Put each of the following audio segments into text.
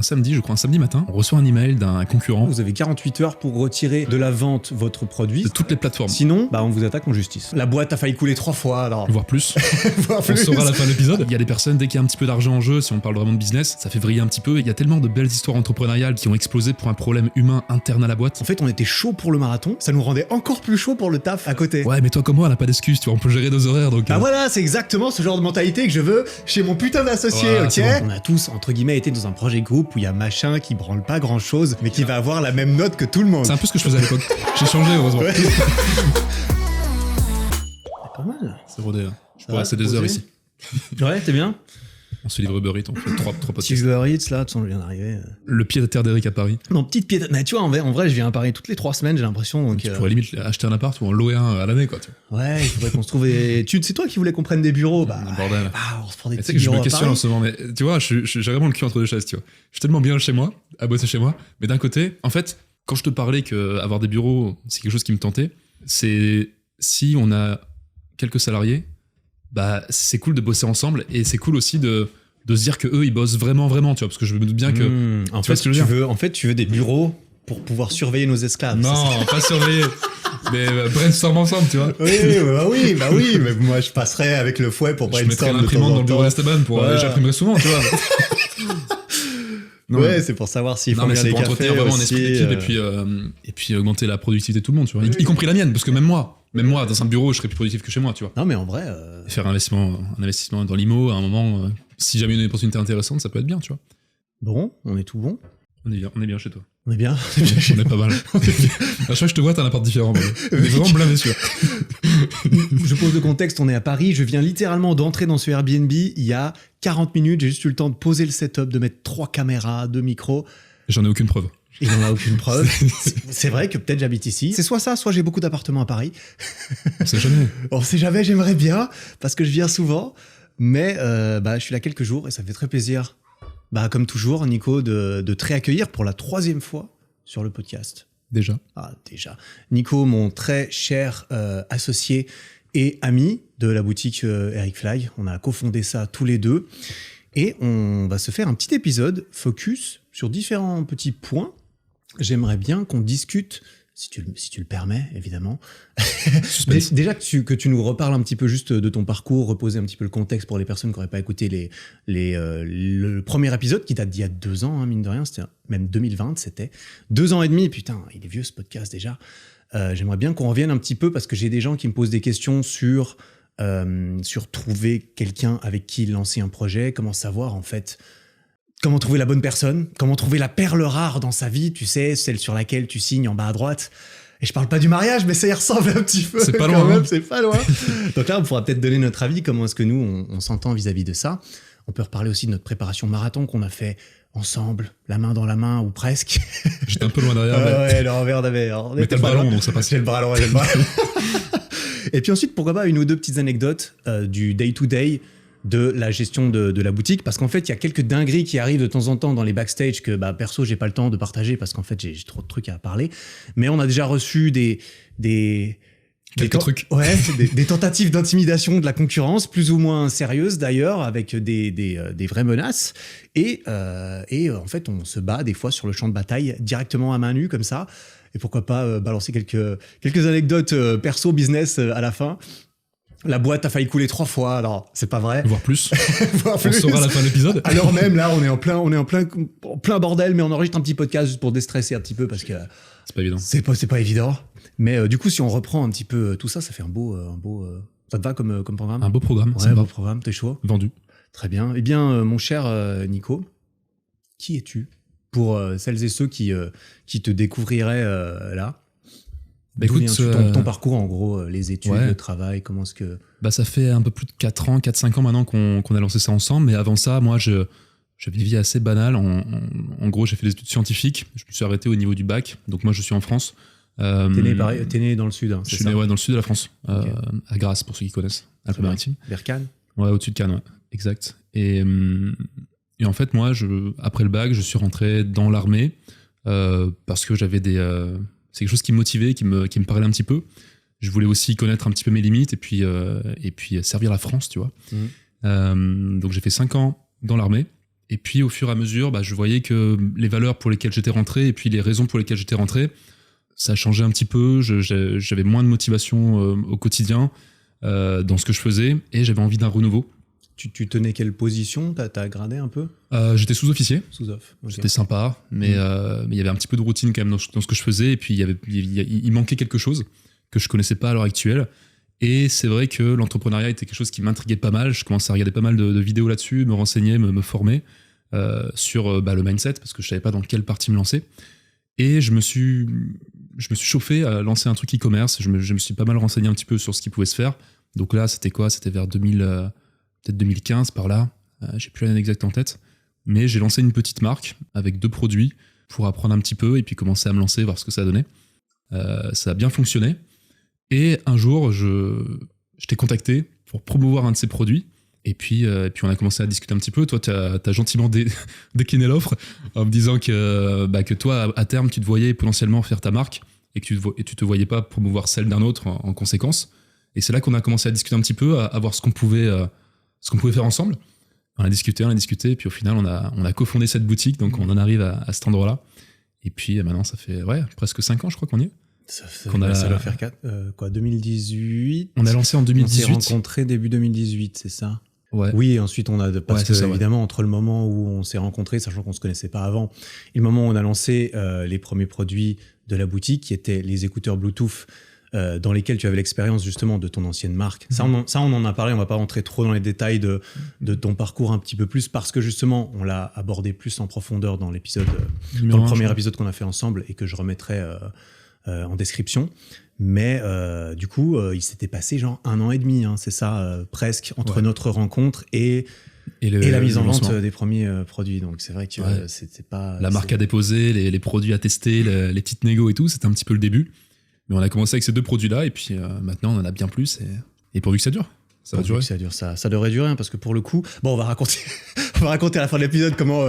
un samedi, je crois, un samedi matin, on reçoit un email d'un concurrent. Vous avez 48 heures pour retirer de la vente votre produit. De toutes les plateformes. Sinon, on vous attaque en justice. La boîte a failli couler 3 fois, alors. Voire plus. Voire On plus. saura à la fin de l'épisode. Il y a des personnes, dès qu'il y a un petit peu d'argent en jeu, si on parle vraiment de business, ça fait vriller un petit peu. Il y a tellement de belles histoires entrepreneuriales qui ont explosé pour un problème humain interne à la boîte. En fait, on était chaud pour le marathon, ça nous rendait encore plus chaud pour le taf à côté. Ouais, mais toi comme moi, on n'a pas d'excuses, tu vois, on peut gérer nos horaires, donc... Bah voilà, c'est exactement ce genre de mentalité que je veux chez mon putain d'associé, Voilà, ok c'est bon. On a tous, entre guillemets, été dans un projet groupe où il y a machin qui branle pas grand chose, mais qui va avoir la même note que tout le monde. C'est un peu ce que je faisais à l'époque. J'ai changé, heureusement. Ouais. Pas mal. C'est rodé, hein. Je Ça pourrais va, rester des posé heures ici. Ouais, t'es bien. On se livre Uber Eats, on fait trois podcasts. Petit Uber Eats, là, on vient d'arriver. Le pied à terre d'Eric à Paris. Non, petite pied. Mais tu vois, en vrai, je viens à Paris toutes les 3 semaines, j'ai l'impression. Donc, Tu pourrais limite acheter un appart ou en louer un à l'année, quoi. Tu vois. ouais, il faudrait qu'on se trouve. C'est toi qui voulais qu'on prenne des bureaux. Bah, Bordel. on se prend des Tu sais petits que je bureaux me à questionne en Paris. ce moment, mais tu vois, j'ai vraiment le cul entre deux chaises, tu vois. Je suis tellement bien chez moi, à bosser chez moi, mais d'un côté, en fait, quand je te parlais qu'avoir des bureaux, c'est quelque chose qui me tentait, c'est si on a quelques salariés, bah c'est cool de bosser ensemble et c'est cool aussi de se dire que eux ils bossent vraiment, tu vois, parce que je me doute bien que. En tu vois fait, ce que je veux dire en fait, tu veux des bureaux pour pouvoir surveiller nos esclaves. c'est ça Non, pas surveiller, mais brainstorm ensemble, tu vois. Bah oui, mais moi je passerais avec le fouet pour Je mettrais brainstorm de temps l'imprimante dans en le bureau temps. d'Esteban pour. Voilà. J'imprimerai souvent, tu vois. Non, Ouais, c'est pour savoir s'il faut Non, mais bien c'est les pour cafés entretenir vraiment un aussi, esprit d'équipe et puis augmenter la productivité de tout le monde, tu vois. Y compris la mienne, parce que même moi, dans un bureau, je serais plus productif que chez moi, tu vois. Non, mais en vrai, Faire un investissement dans l'IMO, à un moment, si jamais il y a une opportunité intéressante, ça peut être bien, tu vois. bon, on est tout bon. On est bien chez toi. On est bien. On est pas mal. À chaque fois que je te vois, t'as un appart différent. Bordel. On est vraiment blindés sûr. Je pose le contexte, on est à Paris. Je viens littéralement d'entrer dans ce Airbnb il y a 40 minutes. J'ai juste eu le temps de poser le setup, de mettre 3 caméras, 2 micros. J'en ai aucune preuve. Il n'en a aucune preuve. C'est vrai que peut-être j'habite ici. C'est soit ça, soit j'ai beaucoup d'appartements à Paris. On sait jamais. On sait jamais, j'aimerais bien, parce que je viens souvent. Mais je suis là quelques jours et ça me fait très plaisir. Comme toujours, Nico, de te réaccueillir pour la 3e fois sur le podcast. Déjà. Ah, déjà. Nico, mon très cher associé et ami de la boutique Eric Fly. On a cofondé ça tous les deux. Et on va se faire un petit épisode focus sur différents petits points. J'aimerais bien qu'on discute, si tu le permets, évidemment. Déjà que tu nous reparles un petit peu juste de ton parcours, reposer un petit peu le contexte pour les personnes qui n'auraient pas écouté le premier épisode, qui date d'il y a 2 ans, hein, mine de rien, c'était même 2020, c'était 2 ans et demi. Putain, il est vieux ce podcast déjà. J'aimerais bien qu'on revienne un petit peu, parce que j'ai des gens qui me posent des questions sur trouver quelqu'un avec qui lancer un projet, comment savoir en fait... Comment trouver la bonne personne, comment trouver la perle rare dans sa vie, tu sais, celle sur laquelle tu signes en bas à droite. Et je parle pas du mariage, mais ça y ressemble un petit peu. C'est pas quand loin, même, hein. c'est pas loin. Donc là, on pourra peut-être donner notre avis, comment est-ce que nous, on s'entend vis-à-vis de ça. On peut reparler aussi de notre préparation marathon qu'on a fait ensemble, la main dans la main, ou presque. J'étais un peu loin derrière. Ouais, le revers d'avait... Mais t'as le ballon, donc ça passe. J'ai le bras long, j'ai le bras long. Et puis ensuite, pourquoi pas 1 ou 2 petites anecdotes du day-to-day de la gestion de la boutique, parce qu'en fait, il y a quelques dingueries qui arrivent de temps en temps dans les backstage que, perso, j'ai pas le temps de partager parce qu'en fait, j'ai trop de trucs à parler. Mais on a déjà reçu Quelques trucs. Ouais, des tentatives d'intimidation de la concurrence, plus ou moins sérieuses d'ailleurs, avec des vraies menaces. Et en fait, on se bat des fois sur le champ de bataille directement à main nue, comme ça. Et pourquoi pas balancer quelques anecdotes perso, business à la fin. La boîte a failli couler 3 fois, alors c'est pas vrai. Voire plus. Voire On plus. saura à la fin de l'épisode. Alors même là, on est en plein bordel, mais on enregistre un petit podcast juste pour déstresser un petit peu parce que C'est pas évident. c'est pas évident. Mais du coup, si on reprend un petit peu tout ça, ça fait un beau. Ça te va comme programme? Un beau programme. Ouais, Ça me va. beau programme, t'es chaud? Vendu. Très bien. Eh bien, mon cher Nico, qui es-tu pour celles et ceux qui te découvriraient là? D'où Écoute, viens-tu, ton parcours en gros, les études, ouais. le travail, comment est-ce que... Ça fait un peu plus de 4-5 ans maintenant qu'on a lancé ça ensemble, mais avant ça, moi, j'avais une vie assez banale. En gros, j'ai fait des études scientifiques, je me suis arrêté au niveau du bac, donc moi, je suis en France. T'es né dans le sud, hein, Je c'est suis ça? né dans le sud de la France, Ok. à Grasse, pour ceux qui connaissent, Alpes-Maritimes. Vers Cannes? Ouais, au-dessus de Cannes, ouais, exact. Et en fait, moi, après le bac, je suis rentré dans l'armée parce que j'avais c'est quelque chose qui me motivait, qui me parlait un petit peu. Je voulais aussi connaître un petit peu mes limites et puis servir la France, tu vois. Donc j'ai fait 5 ans dans l'armée Et puis au fur et à mesure, je voyais que les valeurs pour lesquelles j'étais rentré et puis les raisons pour lesquelles j'étais rentré, ça a changé un petit peu. J'avais moins de motivation au quotidien dans ce que je faisais et j'avais envie d'un renouveau. Tu tenais quelle position? T'as gradé un peu? J'étais sous-officier. Sous-off. Okay. C'était sympa, mais il y avait un petit peu de routine quand même dans ce que je faisais. Et puis il manquait quelque chose que je connaissais pas à l'heure actuelle. Et c'est vrai que l'entrepreneuriat était quelque chose qui m'intriguait pas mal. Je commençais à regarder pas mal de vidéos là-dessus, me renseigner, me former sur le mindset, parce que je savais pas dans quelle partie me lancer. Et je me suis chauffé à lancer un truc e-commerce. Je me suis pas mal renseigné un petit peu sur ce qui pouvait se faire. Donc là, c'était quoi? C'était vers 2000, peut-être 2015 par là. J'ai plus l'année exacte en tête. Mais j'ai lancé une petite marque avec 2 produits pour apprendre un petit peu et puis commencer à me lancer, voir ce que ça donnait. Ça a bien fonctionné. Et un jour, je t'ai contacté pour promouvoir un de ces produits. Et puis on a commencé à discuter un petit peu. Toi, t'as gentiment décliné l'offre en me disant que toi, à terme, tu te voyais potentiellement faire ta marque et que tu te voyais pas promouvoir celle d'un autre en conséquence. Et c'est là qu'on a commencé à discuter un petit peu, à voir ce qu'on pouvait faire ensemble. On a discuté, et puis au final, on a cofondé cette boutique. Donc on en arrive à cet endroit-là. Et puis maintenant, ça fait presque 5 ans, je crois qu'on y est. Ça doit faire 2018. On a lancé en 2018. On s'est rencontrés début 2018, c'est ça? Ouais. Oui, et ensuite parce que évidemment, ouais. Entre le moment où on s'est rencontrés, sachant qu'on se connaissait pas avant, et le moment où on a lancé les premiers produits de la boutique, qui étaient les écouteurs Bluetooth, dans lesquels tu avais l'expérience justement de ton ancienne marque. Ça, on en a parlé, on va pas rentrer trop dans les détails de ton parcours un petit peu plus, parce que justement, on l'a abordé plus en profondeur dans l'épisode, dans le premier épisode qu'on a fait ensemble et que je remettrai en description. Mais du coup, il s'était passé genre 1 an et demi, c'est ça, presque, entre notre rencontre et la mise en vente des premiers produits. Donc c'est vrai que c'était pas... La marque à déposer, les produits à tester, les petites négos et tout, c'était un petit peu le début. Mais on a commencé avec ces 2 produits-là, et puis maintenant, on en a bien plus. Et pourvu que ça dure. Ça va durer. Ça devrait durer, parce que pour le coup... Bon, on va raconter à la fin de l'épisode comment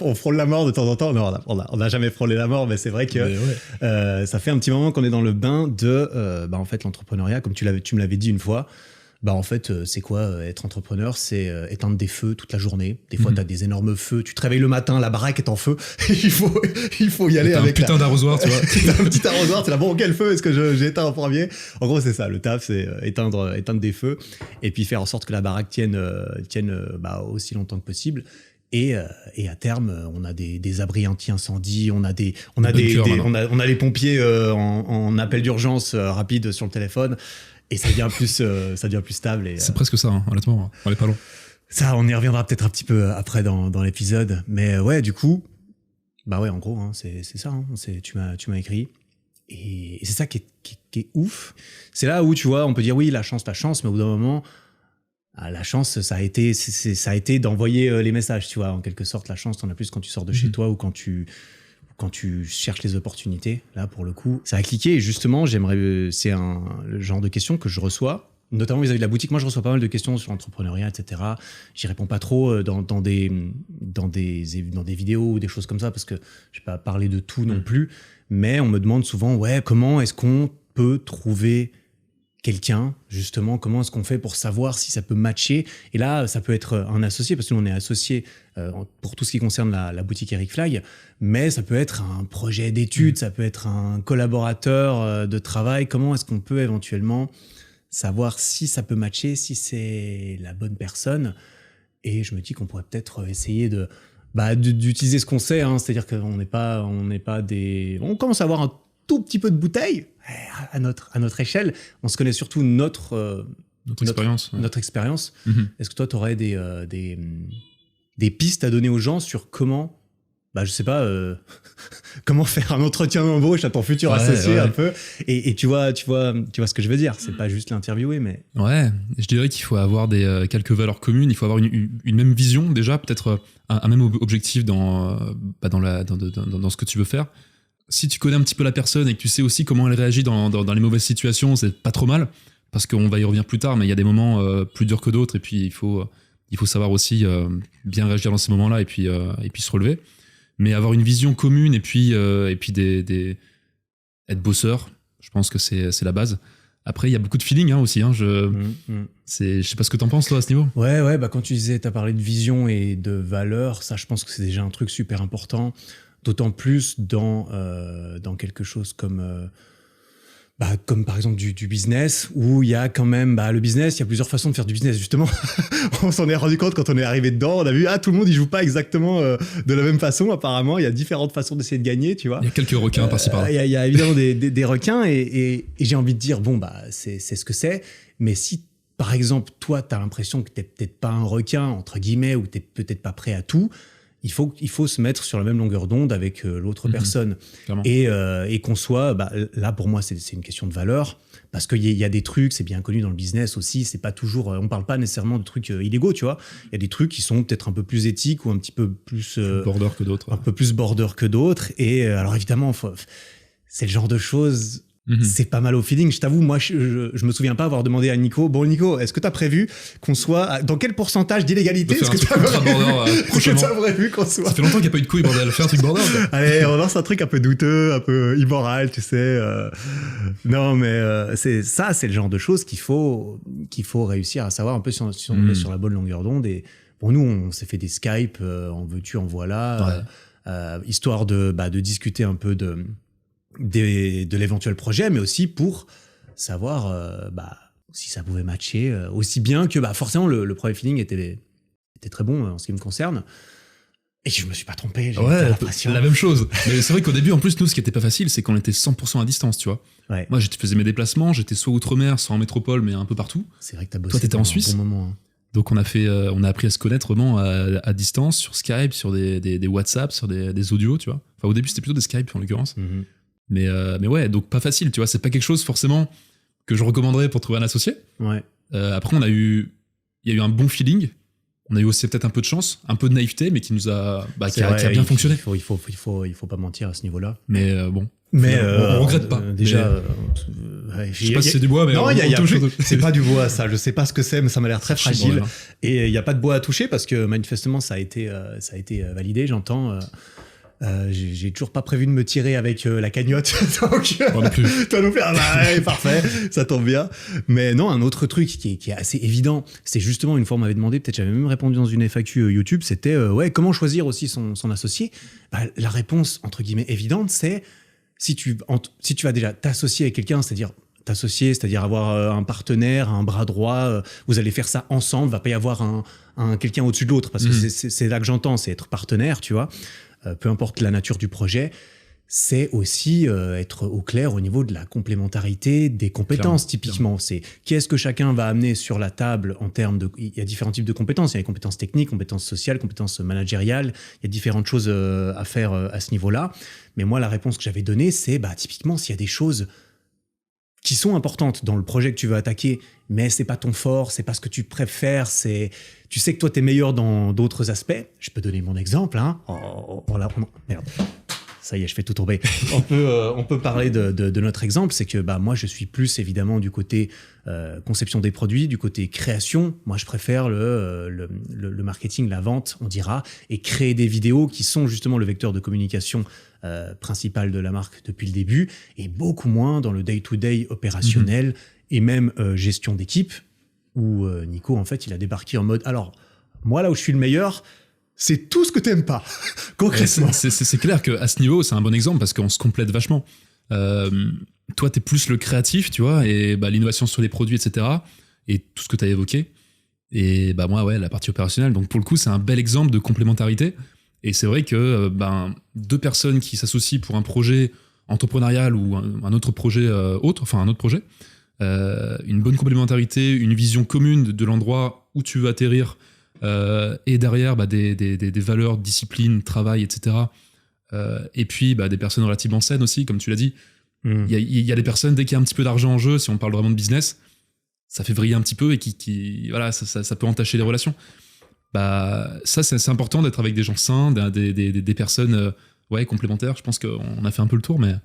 on frôle la mort de temps en temps. Non, on n'a jamais frôlé la mort, mais c'est vrai que ça fait un petit moment qu'on est dans le bain de en fait, l'entrepreneuriat, comme tu me l'avais dit une fois. En fait, c'est quoi être entrepreneur? C'est éteindre des feux toute la journée. Des fois, t'as des énormes feux. Tu te réveilles le matin, la baraque est en feu. il faut y aller avec un putain d'arrosoir, tu vois. T'as un petit arrosoir, t'es là, bon, quel feu est-ce que j'ai éteint en premier? En gros, c'est ça. Le taf, c'est éteindre des feux et puis faire en sorte que la baraque tienne aussi longtemps que possible. Et à terme, on a des abris anti-incendie, on a les pompiers en appel d'urgence rapide sur le téléphone. Et ça devient plus stable. C'est presque ça, honnêtement. On est pas loin. Ça, on y reviendra peut-être un petit peu après dans l'épisode. Mais du coup, en gros, c'est ça. Tu m'as écrit. Et c'est ça qui est ouf. C'est là où, tu vois, on peut dire oui, la chance, mais au bout d'un moment, la chance, ça a été d'envoyer les messages, tu vois. En quelque sorte, la chance, t'en as plus quand tu sors de chez toi ou quand tu cherches les opportunités. Là, pour le coup, ça a cliqué. Et justement, c'est le genre de questions que je reçois, notamment vis-à-vis de la boutique. Moi, je reçois pas mal de questions sur l'entrepreneuriat, etc. J'y réponds pas trop dans des vidéos ou des choses comme ça, parce que je vais pas parler de tout non plus. Mais on me demande souvent, comment est-ce qu'on peut trouver quelqu'un, justement, comment est-ce qu'on fait pour savoir si ça peut matcher? Et là, ça peut être un associé, parce que nous, on est associé pour tout ce qui concerne la boutique Eric Flag, mais ça peut être un projet d'études, ça peut être un collaborateur de travail. Comment est-ce qu'on peut éventuellement savoir si ça peut matcher, si c'est la bonne personne? Et je me dis qu'on pourrait peut-être essayer d'utiliser ce qu'on sait, c'est-à-dire qu'on n'est pas des... On commence à avoir un tout petit peu de bouteille à notre échelle. On se connaît surtout notre expérience. Notre expérience. Est-ce que toi, tu aurais des pistes à donner aux gens sur comment, je sais pas, comment faire un entretien d'embauche à ton futur associé un peu? Et tu vois ce que je veux dire. C'est pas juste l'interviewer, mais... Ouais, je dirais qu'il faut avoir quelques valeurs communes. Il faut avoir une même vision déjà, peut-être un même objectif dans ce que tu veux faire. Si tu connais un petit peu la personne et que tu sais aussi comment elle réagit dans les mauvaises situations, c'est pas trop mal, parce qu'on va y revenir plus tard, mais il y a des moments plus durs que d'autres, et puis il faut savoir aussi bien réagir dans ces moments-là, et puis se relever. Mais avoir une vision commune, et puis être bosseur, je pense que c'est la base. Après, il y a beaucoup de feeling aussi. Je sais pas ce que t'en penses, toi, à ce niveau. Ouais, bah, quand tu disais, t'as parlé de vision et de valeur, ça, je pense que c'est déjà un truc super important. D'autant plus dans quelque chose comme par exemple du business, où il y a quand même le business, il y a plusieurs façons de faire du business, justement. On s'en est rendu compte quand on est arrivé dedans, on a vu, tout le monde, il joue pas exactement de la même façon, apparemment, il y a différentes façons d'essayer de gagner, tu vois. Il y a quelques requins par-ci par-là. Il y a évidemment des requins, et j'ai envie de dire, c'est ce que c'est, mais si, par exemple, toi, t'as l'impression que t'es peut-être pas un requin, entre guillemets, ou t'es peut-être pas prêt à tout, il faut se mettre sur la même longueur d'onde avec l'autre personne. Et qu'on soit... là, pour moi, c'est une question de valeur. Parce qu'il y a des trucs, c'est bien connu dans le business aussi, c'est pas toujours... on parle pas nécessairement de trucs illégaux, tu vois. Il y a des trucs qui sont peut-être un peu plus éthiques ou un petit peu plus... border que d'autres. Un peu plus border que d'autres. Et alors, évidemment, c'est le genre de choses... C'est pas mal au feeling. Je t'avoue, moi, je me souviens pas avoir demandé à Nico. Bon, Nico, est-ce que t'as prévu qu'on soit dans quel pourcentage d'illégalité? Est-ce que t'as prévu qu'on soit? Ça fait longtemps qu'il n'y a pas eu de couilles, bordel. Fais un truc border. Allez, on lance un truc un peu douteux, un peu immoral, tu sais. Non, mais c'est le genre de choses qu'il faut réussir à savoir un peu si on est sur la bonne longueur d'onde. Et pour nous, on s'est fait des Skype, en veux-tu, en voilà, histoire de discuter un peu de l'éventuel projet, mais aussi pour savoir si ça pouvait matcher, aussi bien que forcément le premier feeling était très bon en ce qui me concerne. Et je me suis pas trompé. C'est la même chose. Mais c'est vrai qu'au début, en plus, nous, ce qui était pas facile, c'est qu'on était 100% à distance, tu vois. Ouais. Moi, je faisais mes déplacements, j'étais soit outre-mer, soit en métropole, mais un peu partout. C'est vrai que t'as bossé. Toi, t'étais en Suisse. Un bon moment, hein. Donc on a appris à se connaître vraiment à distance, sur Skype, sur des WhatsApp, sur des audios, tu vois. Enfin, au début, c'était plutôt des Skype, en l'occurrence. Mais ouais, donc pas facile, tu vois. C'est pas quelque chose forcément que je recommanderais pour trouver un associé. Ouais. Après, il y a eu un bon feeling. On a eu aussi peut-être un peu de chance, un peu de naïveté, mais qui nous a, qui a bien fonctionné. Il faut pas mentir à ce niveau-là. Mais bon. Mais on regrette pas. Déjà, je sais pas si c'est du bois, mais non, c'est pas du bois, ça. Je sais pas ce que c'est, mais ça m'a l'air très fragile. Et il y a pas de bois à toucher parce que manifestement ça a été validé. J'entends. J'ai toujours pas prévu de me tirer avec la cagnotte. Donc, toi non plus. Toi non plus. Parfait, ça tombe bien. Mais non, un autre truc qui est assez évident, c'est justement, une fois on m'avait demandé, peut-être j'avais même répondu dans une FAQ YouTube, c'était comment choisir aussi son associé. La réponse entre guillemets évidente, c'est si tu vas déjà t'associer avec quelqu'un, c'est-à-dire avoir un partenaire, un bras droit, vous allez faire ça ensemble, va pas y avoir quelqu'un au-dessus de l'autre, parce que c'est là que j'entends, c'est être partenaire, tu vois. Peu importe la nature du projet, c'est aussi être au clair au niveau de la complémentarité des compétences, typiquement. C'est qu'est-ce que chacun va amener sur la table en termes de... Il y a différents types de compétences. Il y a les compétences techniques, compétences sociales, compétences managériales. Il y a différentes choses à faire à ce niveau-là. Mais moi, la réponse que j'avais donnée, c'est typiquement s'il y a des choses qui sont importantes dans le projet que tu veux attaquer, mais c'est pas ton fort, c'est pas ce que tu préfères, tu sais que toi t'es meilleur dans d'autres aspects. Je peux donner mon exemple, hein. Merde. Ça y est, je fais tout tomber. On peut parler de notre exemple, c'est que moi je suis plus évidemment du côté conception des produits, du côté création. Moi je préfère le marketing, la vente, on dira, et créer des vidéos qui sont justement le vecteur de communication principal de la marque depuis le début, et beaucoup moins dans le day-to-day opérationnel et même gestion d'équipe, où Nico en fait il a débarqué en mode alors moi là où je suis le meilleur, c'est tout ce que t'aimes pas, concrètement. C'est clair qu'à ce niveau, c'est un bon exemple parce qu'on se complète vachement. Toi, t'es plus le créatif, tu vois, et l'innovation sur les produits, etc. Et tout ce que t'as évoqué. Et moi, ouais, la partie opérationnelle. Donc pour le coup, c'est un bel exemple de complémentarité. Et c'est vrai que deux personnes qui s'associent pour un projet entrepreneurial ou un autre projet une bonne complémentarité, une vision commune de l'endroit où tu veux atterrir, et derrière des valeurs, discipline, travail, etc. Et puis des personnes relativement saines aussi, comme tu l'as dit. Il y a des personnes, dès qu'il y a un petit peu d'argent en jeu, si on parle vraiment de business, ça fait vriller un petit peu et voilà, ça peut entacher les relations. Ça c'est important d'être avec des gens sains, des personnes complémentaires. Je pense qu'on a fait un peu le tour, mais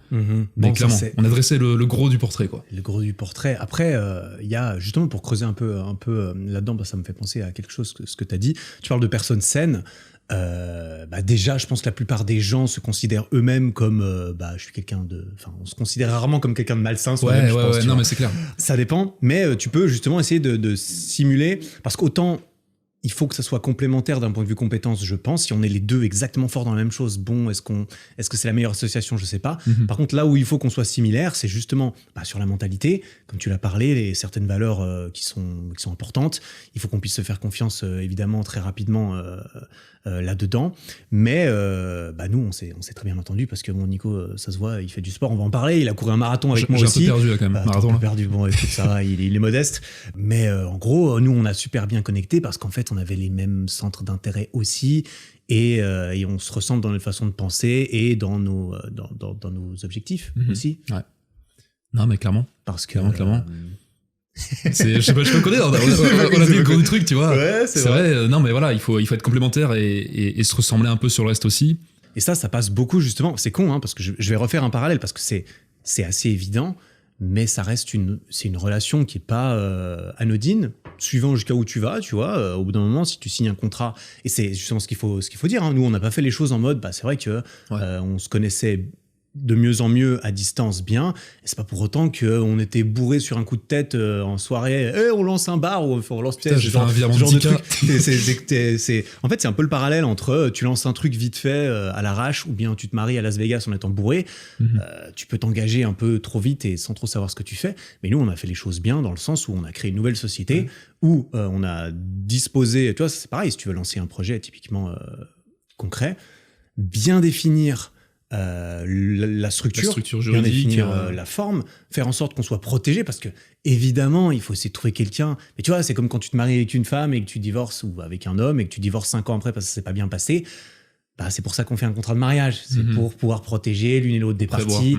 clairement, on a dressé le gros du portrait, quoi. Le gros du portrait. Après, il y a justement, pour creuser un peu là-dedans, ça me fait penser à quelque chose ce que tu as dit. Tu parles de personnes saines. Déjà, je pense que la plupart des gens se considèrent eux-mêmes comme je suis quelqu'un de. Enfin, on se considère rarement comme quelqu'un de malsain. Ouais, je pense, non, mais c'est clair. Ça dépend, mais tu peux justement essayer de simuler, parce qu'autant il faut que ça soit complémentaire d'un point de vue compétence, je pense. Si on est les deux exactement forts dans la même chose, bon, est-ce que c'est la meilleure association? Je sais pas. Par contre, là où il faut qu'on soit similaire, c'est justement sur la mentalité, comme tu l'as parlé, certaines valeurs qui sont importantes. Il faut qu'on puisse se faire confiance, évidemment, très rapidement là-dedans. Mais nous, on s'est très bien entendu, parce que mon Nico, ça se voit, il fait du sport, on va en parler. Il a couru un marathon avec moi aussi. J'ai un peu perdu là, quand même. Marathon, un peu perdu. Bon, écoute, ça va, il est modeste. Mais en gros, nous, on a super bien connecté, parce qu'en fait, on avait les mêmes centres d'intérêt aussi, et on se ressemble dans notre façon de penser et dans nos objectifs aussi. Ouais. Non, mais clairement. Parce que clairement. Je sais pas connaître. On a dit le gros du truc, tu vois. Ouais, c'est vrai. Non, mais voilà, il faut être complémentaire et se ressembler un peu sur le reste aussi. Et ça passe beaucoup, justement. C'est con, parce que je vais refaire un parallèle, parce que c'est assez évident. Mais ça reste c'est une relation qui est pas anodine, suivant jusqu'à où tu vas, tu vois. Au bout d'un moment, si tu signes un contrat, et c'est justement ce qu'il faut dire. Nous, on n'a pas fait les choses en mode, c'est vrai que on se connaissait de mieux en mieux à distance bien, et c'est pas pour autant qu'on était bourré sur un coup de tête en soirée, on lance un bar, ou on lance j'ai fait un virement de truc. En fait, c'est un peu le parallèle entre tu lances un truc vite fait à l'arrache, ou bien tu te maries à Las Vegas en étant bourré. Tu peux t'engager un peu trop vite et sans trop savoir ce que tu fais. Mais nous, on a fait les choses bien, dans le sens où on a créé une nouvelle société, où on a disposé, tu vois, c'est pareil, si tu veux lancer un projet typiquement concret, bien définir la structure juridique, bien définir la forme, faire en sorte qu'on soit protégé, parce que évidemment il faut essayer de trouver quelqu'un, mais tu vois, c'est comme quand tu te maries avec une femme et que tu divorces, ou avec un homme et que tu divorces 5 ans après parce que ça s'est pas bien passé. C'est pour ça qu'on fait un contrat de mariage, c'est pour pouvoir protéger l'une et l'autre des parties.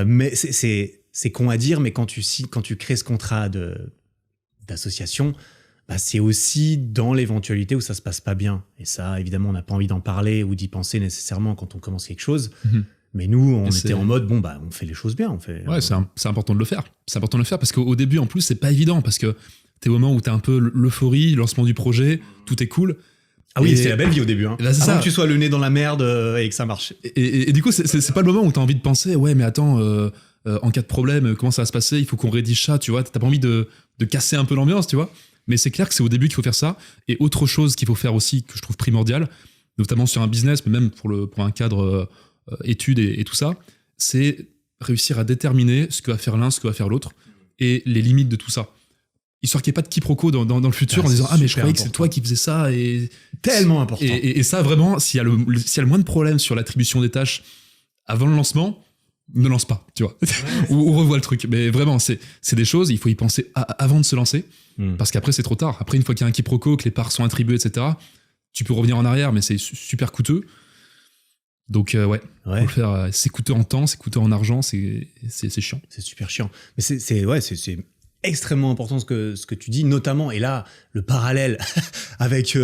Mais c'est con à dire, mais quand tu crées ce contrat d'association, c'est aussi dans l'éventualité où ça se passe pas bien. Et ça, évidemment, on n'a pas envie d'en parler ou d'y penser nécessairement quand on commence quelque chose. Mais nous, on était en mode, on fait les choses bien. C'est important de le faire. C'est important de le faire, parce qu'au début, en plus, c'est pas évident, parce que t'es au moment où t'as un peu l'euphorie, le lancement du projet, tout est cool. Ah oui, c'est la belle vie au début. Là, c'est avant que tu sois le nez dans la merde et que ça marche. Et du coup, c'est pas le moment où t'as envie de penser, ouais, mais attends, en cas de problème, comment ça va se passer? Il faut qu'on rédige ça, tu vois. T'as pas envie de casser un peu l'ambiance, tu vois. Mais c'est clair que c'est au début qu'il faut faire ça. Et autre chose qu'il faut faire aussi, que je trouve primordial, notamment sur un business, mais même pour un cadre études et tout ça, c'est réussir à déterminer ce que va faire l'un, ce que va faire l'autre, et les limites de tout ça. Histoire qu'il n'y ait pas de quiproquo dans le futur en disant « Ah, mais je croyais que c'est toi qui faisais ça. » et tellement important. Et ça, vraiment, s'il y a le moins de problèmes sur l'attribution des tâches avant le lancement, ne lance pas, tu vois. ou revois le truc. Mais vraiment, c'est des choses, il faut y penser avant de se lancer, parce qu'après, c'est trop tard. Après, une fois qu'il y a un quiproquo, que les parts sont attribuées, etc., tu peux revenir en arrière, mais c'est super coûteux. Donc, faut le faire. C'est coûteux en temps, c'est coûteux en argent, c'est chiant. C'est super chiant. Mais c'est extrêmement important ce que tu dis, notamment, et là, le parallèle avec, tu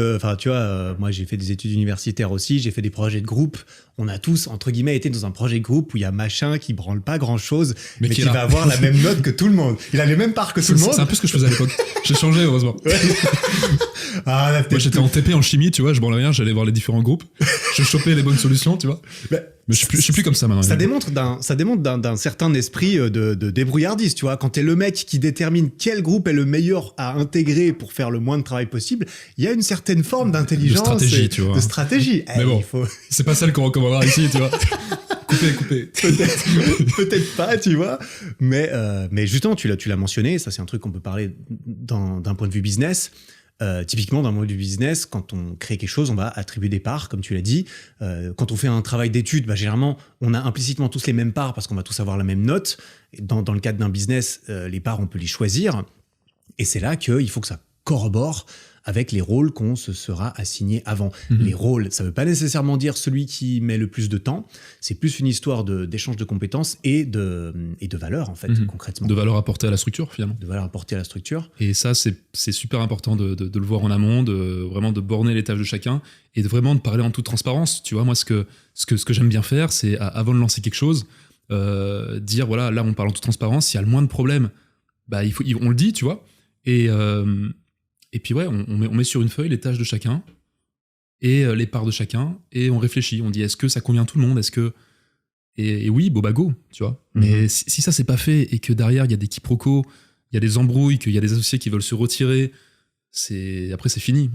vois, moi j'ai fait des études universitaires aussi, j'ai fait des projets de groupe, on a tous, entre guillemets, été dans un projet de groupe où il y a machin qui branle pas grand chose, mais qui va avoir la même note que tout le monde. Il a les mêmes parts que tout le monde. C'est un peu ce que je faisais à l'époque. J'ai changé, heureusement. Moi, j'étais en TP en chimie, tu vois, je branlais rien, j'allais voir les différents groupes, je chopais les bonnes solutions, tu vois. Mais je suis plus comme ça maintenant. Ça démontre d'un certain esprit de débrouillardise, tu vois. Quand t'es le mec qui détermine quel groupe est le meilleur à intégrer pour faire le moins de travail possible, il y a une certaine forme d'intelligence, de stratégie, tu vois. De stratégie. Mais bon, c'est pas celle qu'on recommandera ici, tu vois. Couper. Peut-être pas, tu vois. Mais justement, tu l'as mentionné, ça c'est un truc qu'on peut parler d'un point de vue business. Typiquement, dans le monde du business, quand on crée quelque chose, on va attribuer des parts, comme tu l'as dit. Quand on fait un travail d'étude, généralement, on a implicitement tous les mêmes parts parce qu'on va tous avoir la même note. Dans le cadre d'un business, les parts, on peut les choisir. Et c'est là qu'il faut que ça corrobore avec les rôles qu'on se sera assignés avant. Les rôles, ça ne veut pas nécessairement dire celui qui met le plus de temps. C'est plus une histoire d'échange de compétences et de valeur, en fait, concrètement. De valeur apportée à la structure, finalement. De valeur apportée à la structure. Et ça, c'est super important de le voir en amont, vraiment de borner les tâches de chacun et vraiment de parler en toute transparence. Tu vois, moi, ce que j'aime bien faire, c'est avant de lancer quelque chose, dire, voilà, là, on parle en toute transparence. S'il y a le moins de problèmes, on le dit, tu vois. Et puis on met sur une feuille les tâches de chacun, et les parts de chacun, et on réfléchit, on dit est-ce que ça convient à tout le monde, est-ce que... Et oui, bon bah go, tu vois. Mais si ça c'est pas fait, et que derrière il y a des quiproquos, il y a des embrouilles, qu'il y a des associés qui veulent se retirer, après c'est fini.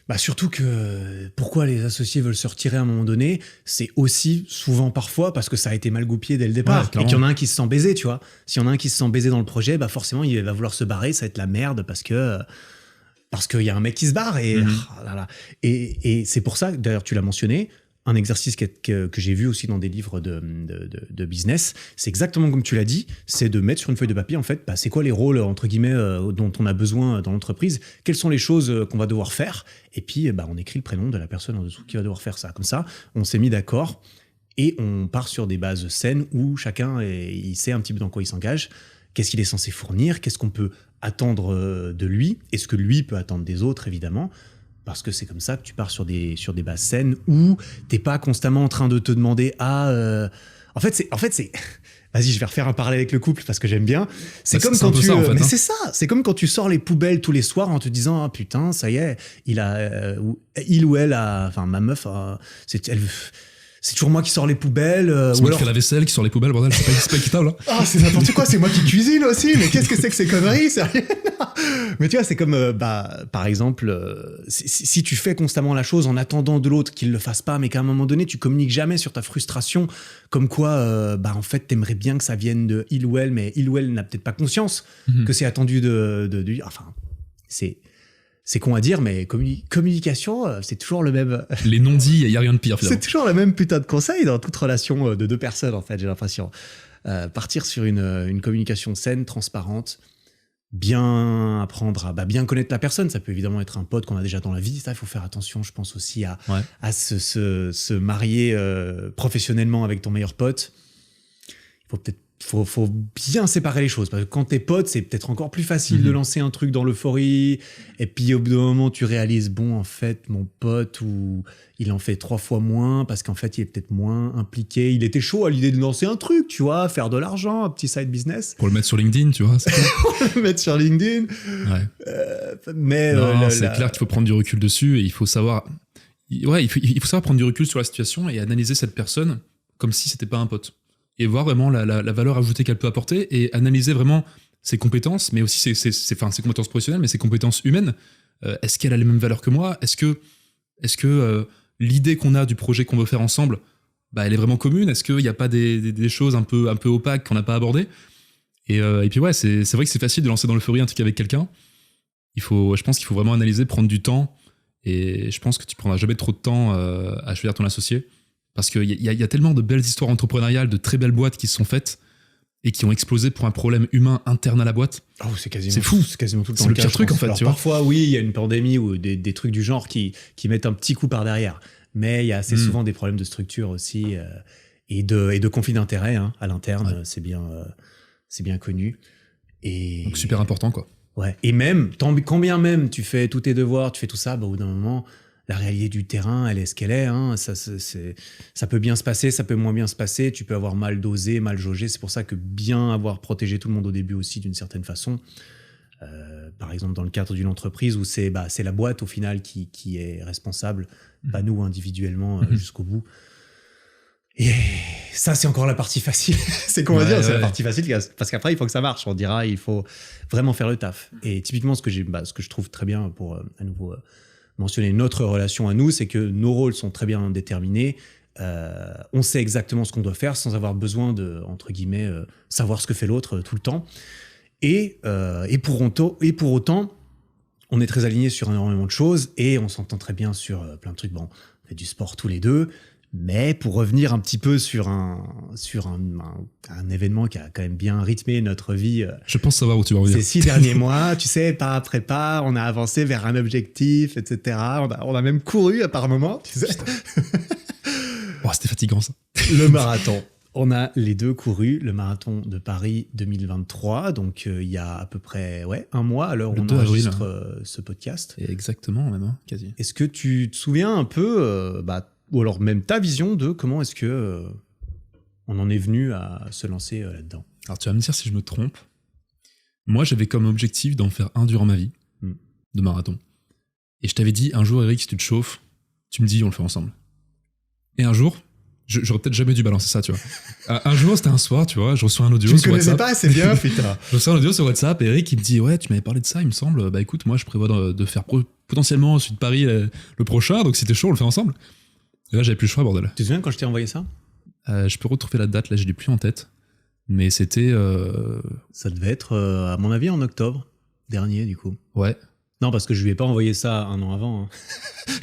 Bah surtout que pourquoi les associés veulent se retirer à un moment donné, c'est aussi souvent parfois parce que ça a été mal goupillé dès le départ, et qu'il y en a un qui se sent baisé, tu vois. S'il y en a un qui se sent baisé dans le projet, bah forcément il va vouloir se barrer, ça va être la merde parce qu'il y a un mec qui se barre et c'est pour ça, d'ailleurs tu l'as mentionné, un exercice que j'ai vu aussi dans des livres de business, c'est exactement comme tu l'as dit, c'est de mettre sur une feuille de papier, en fait, c'est quoi les rôles, entre guillemets, dont on a besoin dans l'entreprise, quelles sont les choses qu'on va devoir faire, et puis on écrit le prénom de la personne en dessous qui va devoir faire ça. Comme ça, on s'est mis d'accord, et on part sur des bases saines où chacun, il sait un petit peu dans quoi il s'engage, qu'est-ce qu'il est censé fournir, qu'est-ce qu'on peut attendre de lui, et ce que lui peut attendre des autres, évidemment. Parce que c'est comme ça que tu pars sur des bases saines où t'es pas constamment en train de te demander en fait c'est vas-y, je vais refaire un parallèle avec le couple parce que j'aime bien. C'est comme quand tu mais c'est ça, c'est comme quand tu sors les poubelles tous les soirs en te disant putain, ça y est, il ou elle a, enfin ma meuf c'est toujours moi qui sors les poubelles. C'est moi qui fais la vaisselle, qui sort les poubelles, bordel, c'est pas équitable. Hein. Ah, c'est n'importe quoi, c'est moi qui cuisine aussi, mais qu'est-ce que c'est que ces conneries, sérieux? Mais tu vois, c'est comme, par exemple, si tu fais constamment la chose en attendant de l'autre qu'il le fasse pas, mais qu'à un moment donné, tu communiques jamais sur ta frustration, comme quoi, en fait, t'aimerais bien que ça vienne de il ou elle, mais il ou elle n'a peut-être pas conscience que c'est attendu de enfin, c'est con à dire, mais communication, c'est toujours le même... Les non-dits, il n'y a rien de pire, finalement. C'est toujours le même putain de conseil dans toute relation de deux personnes, en fait, j'ai l'impression. Partir sur une communication saine, transparente, bien apprendre à bien connaître la personne. Ça peut évidemment être un pote qu'on a déjà dans la vie. Ça, il faut faire attention, je pense aussi à se marier professionnellement avec ton meilleur pote. Faut bien séparer les choses, parce que quand t'es pote, c'est peut-être encore plus facile de lancer un truc dans l'euphorie, et puis au bout d'un moment, tu réalises, bon, en fait, mon pote, il en fait 3 fois moins, parce qu'en fait, il est peut-être moins impliqué. Il était chaud à l'idée de lancer un truc, tu vois, faire de l'argent, un petit side business. Pour le mettre sur LinkedIn, tu vois. Pour le mettre sur LinkedIn. Ouais. C'est clair qu'il faut prendre du recul dessus, et il faut savoir... Ouais, il faut savoir prendre du recul sur la situation et analyser cette personne comme si c'était pas un pote. Et voir vraiment la valeur ajoutée qu'elle peut apporter et analyser vraiment ses compétences, mais aussi ses compétences professionnelles, mais ses compétences humaines. Est-ce qu'elle a les mêmes valeurs que moi ? Est-ce que l'idée qu'on a du projet qu'on veut faire ensemble, elle est vraiment commune ? Est-ce qu'il n'y a pas des choses un peu opaques qu'on n'a pas abordées ? Et puis ouais, c'est vrai que c'est facile de lancer dans l'euphorie un truc avec quelqu'un. Je pense qu'il faut vraiment analyser, prendre du temps, et je pense que tu prendras jamais trop de temps à choisir ton associé. Parce qu'il y a tellement de belles histoires entrepreneuriales, de très belles boîtes qui se sont faites et qui ont explosé pour un problème humain interne à la boîte. Oh, c'est fou. C'est quasiment tout le temps. C'est le pire truc, en fait. Alors, tu vois. parfois, oui, il y a une pandémie ou des trucs du genre qui mettent un petit coup par derrière. Mais il y a assez souvent des problèmes de structure aussi et de conflits d'intérêts à l'interne. Ouais. C'est bien connu. Donc, super important, quoi. Ouais. Et même, quand bien même tu fais tous tes devoirs, tu fais tout ça, au bout d'un moment... La réalité du terrain, elle est ce qu'elle est. Ça peut bien se passer, ça peut moins bien se passer. Tu peux avoir mal dosé, mal jaugé. C'est pour ça que bien avoir protégé tout le monde au début aussi, d'une certaine façon. Par exemple, dans le cadre d'une entreprise où c'est la boîte au final qui est responsable, pas nous individuellement jusqu'au bout. Et ça, c'est encore la partie facile. C'est qu'on va dire, c'est la partie facile parce qu'après, il faut que ça marche. On dira, il faut vraiment faire le taf. Et typiquement, ce que je trouve très bien pour à nouveau... mentionner notre relation à nous, c'est que nos rôles sont très bien déterminés. On sait exactement ce qu'on doit faire sans avoir besoin de, entre guillemets, savoir ce que fait l'autre tout le temps. Et pour autant, on est très alignés sur énormément de choses et on s'entend très bien sur plein de trucs. Bon, on fait du sport tous les deux. Mais pour revenir un petit peu sur un événement qui a quand même bien rythmé notre vie. Je pense savoir où tu vas revenir. Ces 6 derniers mois, tu sais, pas après pas, on a avancé vers un objectif, etc. On a même couru par moments, tu sais. C'était fatigant, ça. Le marathon. On a les deux couru le marathon de Paris 2023, donc il y a à peu près un mois à l'heure où on enregistre ce podcast. Et exactement, même, quasi. Est-ce que tu te souviens un peu, ou alors même ta vision de comment est-ce que on en est venu à se lancer là-dedans? Alors tu vas me dire si je me trompe. Moi, j'avais comme objectif d'en faire un durant ma vie, de marathon. Et je t'avais dit, un jour, Eric, si tu te chauffes, tu me dis, on le fait ensemble. Et un jour, j'aurais peut-être jamais dû balancer ça, tu vois. Un jour, c'était un soir, tu vois, je reçois un audio Tu me sur connaissais WhatsApp. pas assez bien, putain. Je reçois un audio sur WhatsApp et Eric, il me dit, ouais, tu m'avais parlé de ça, il me semble. Bah écoute, moi, je prévois de faire potentiellement Sud Paris le prochain, donc si t'es chaud, on le fait ensemble. Et là, j'avais plus le choix, bordel. Tu te souviens quand je t'ai envoyé ça? Je peux retrouver la date, là, je l'ai plus en tête. Mais c'était... Ça devait être, à mon avis, en octobre dernier, du coup. Ouais. Non, parce que je lui ai pas envoyé ça un an avant. Hein.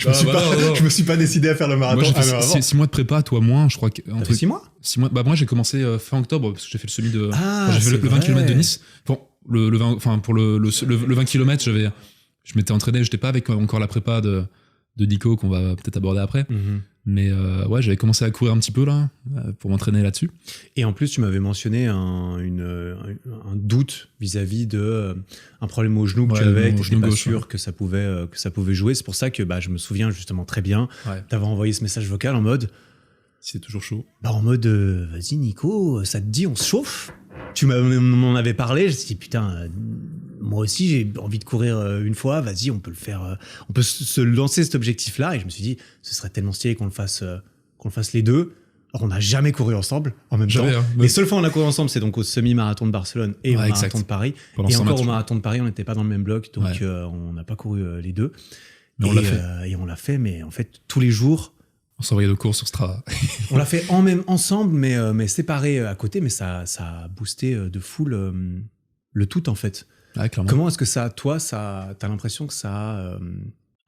Non, non. Je me suis pas décidé à faire le marathon Moi, j'ai un an fait avant. 6 mois de prépa, toi moins, je crois. T'as fait 6 mois? 6 mois. Bah, moi, j'ai commencé fin octobre, parce que j'ai fait le semi de... Ah, enfin, j'ai fait c'est le 20 vrai. km de Nice. Bon, le 20, enfin, pour le 20 km, je m'étais entraîné, j'étais pas avec encore la prépa de Nico, qu'on va peut-être aborder après. Mhm. Mais ouais, j'avais commencé à courir un petit peu, là, pour m'entraîner là-dessus. Et en plus, tu m'avais mentionné un doute vis-à-vis de un problème au genou que tu Ouais, avais, au que tu genou n'étais pas gauche, sûr que ça pouvait jouer. C'est pour ça que je me souviens justement très bien Ouais. d'avoir envoyé ce message vocal en mode, Si c'est toujours chaud. vas-y Nico, ça te dit, on se chauffe? Tu m'en avais parlé, je me suis dit putain, moi aussi j'ai envie de courir une fois, vas-y, on peut le faire, on peut se lancer cet objectif-là. Et je me suis dit, ce serait tellement stylé qu'on le fasse les deux. Alors, on n'a jamais couru ensemble en même Jamais, temps. hein. Les seules fois où on a couru ensemble, c'est donc au semi-marathon de Barcelone et au Ouais, marathon exact. de Paris. Pendant Et 100 encore mètres. au marathon de Paris, on n'était pas dans le même bloc, donc Ouais. on n'a pas couru les deux. Mais on l'a fait. Et on l'a fait, mais en fait, tous les jours, On s'envoyait de cours sur Strava. on l'a fait ensemble, mais séparés à côté, mais ça a boosté de fou le tout, en fait. Ouais, clairement. Comment est-ce que t'as l'impression que ça a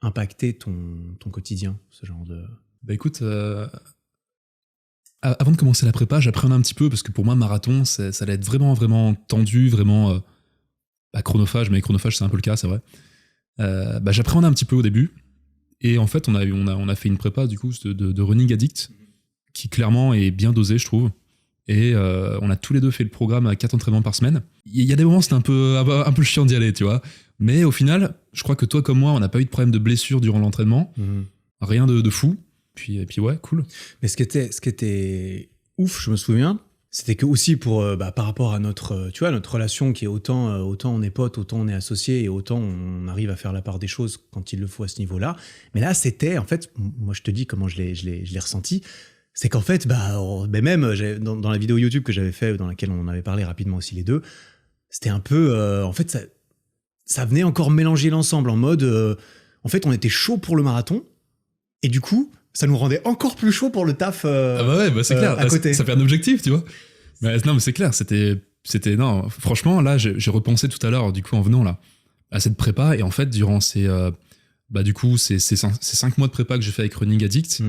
impacté ton quotidien, ce genre de... Bah écoute, avant de commencer la prépa, j'apprenais un petit peu, parce que pour moi, marathon, ça allait être vraiment, vraiment tendu, vraiment chronophage, mais chronophage, c'est un peu le cas, c'est vrai. J'apprenais un petit peu au début, et en fait, on a fait une prépa, du coup, de running addict, qui clairement est bien dosée, je trouve. Et on a tous les deux fait le programme à 4 entraînements par semaine. Il y a des moments, c'était un peu chiant d'y aller, tu vois. Mais au final, je crois que toi comme moi, on n'a pas eu de problème de blessure durant l'entraînement. Rien de fou. Et puis ouais, cool. Mais ce qui était ouf, je me souviens, c'était que aussi par rapport à notre relation qui est autant on est potes, autant on est associés et autant on arrive à faire la part des choses quand il le faut à ce niveau-là. Mais là, c'était, en fait, moi je te dis comment je l'ai ressenti, c'est qu'en fait, même dans la vidéo YouTube que j'avais fait, dans laquelle on avait parlé rapidement aussi les deux, c'était un peu, en fait, ça venait encore mélanger l'ensemble en mode, en fait, on était chaud pour le marathon et du coup, ça nous rendait encore plus chaud pour le taf Ah bah ouais, c'est clair. à côté. Ça fait un objectif, tu vois. Non, mais c'est clair. Non, franchement, là, j'ai repensé tout à l'heure, du coup, en venant là, à cette prépa. Et en fait, durant ces 5 mois de prépa que j'ai fait avec Running Addict,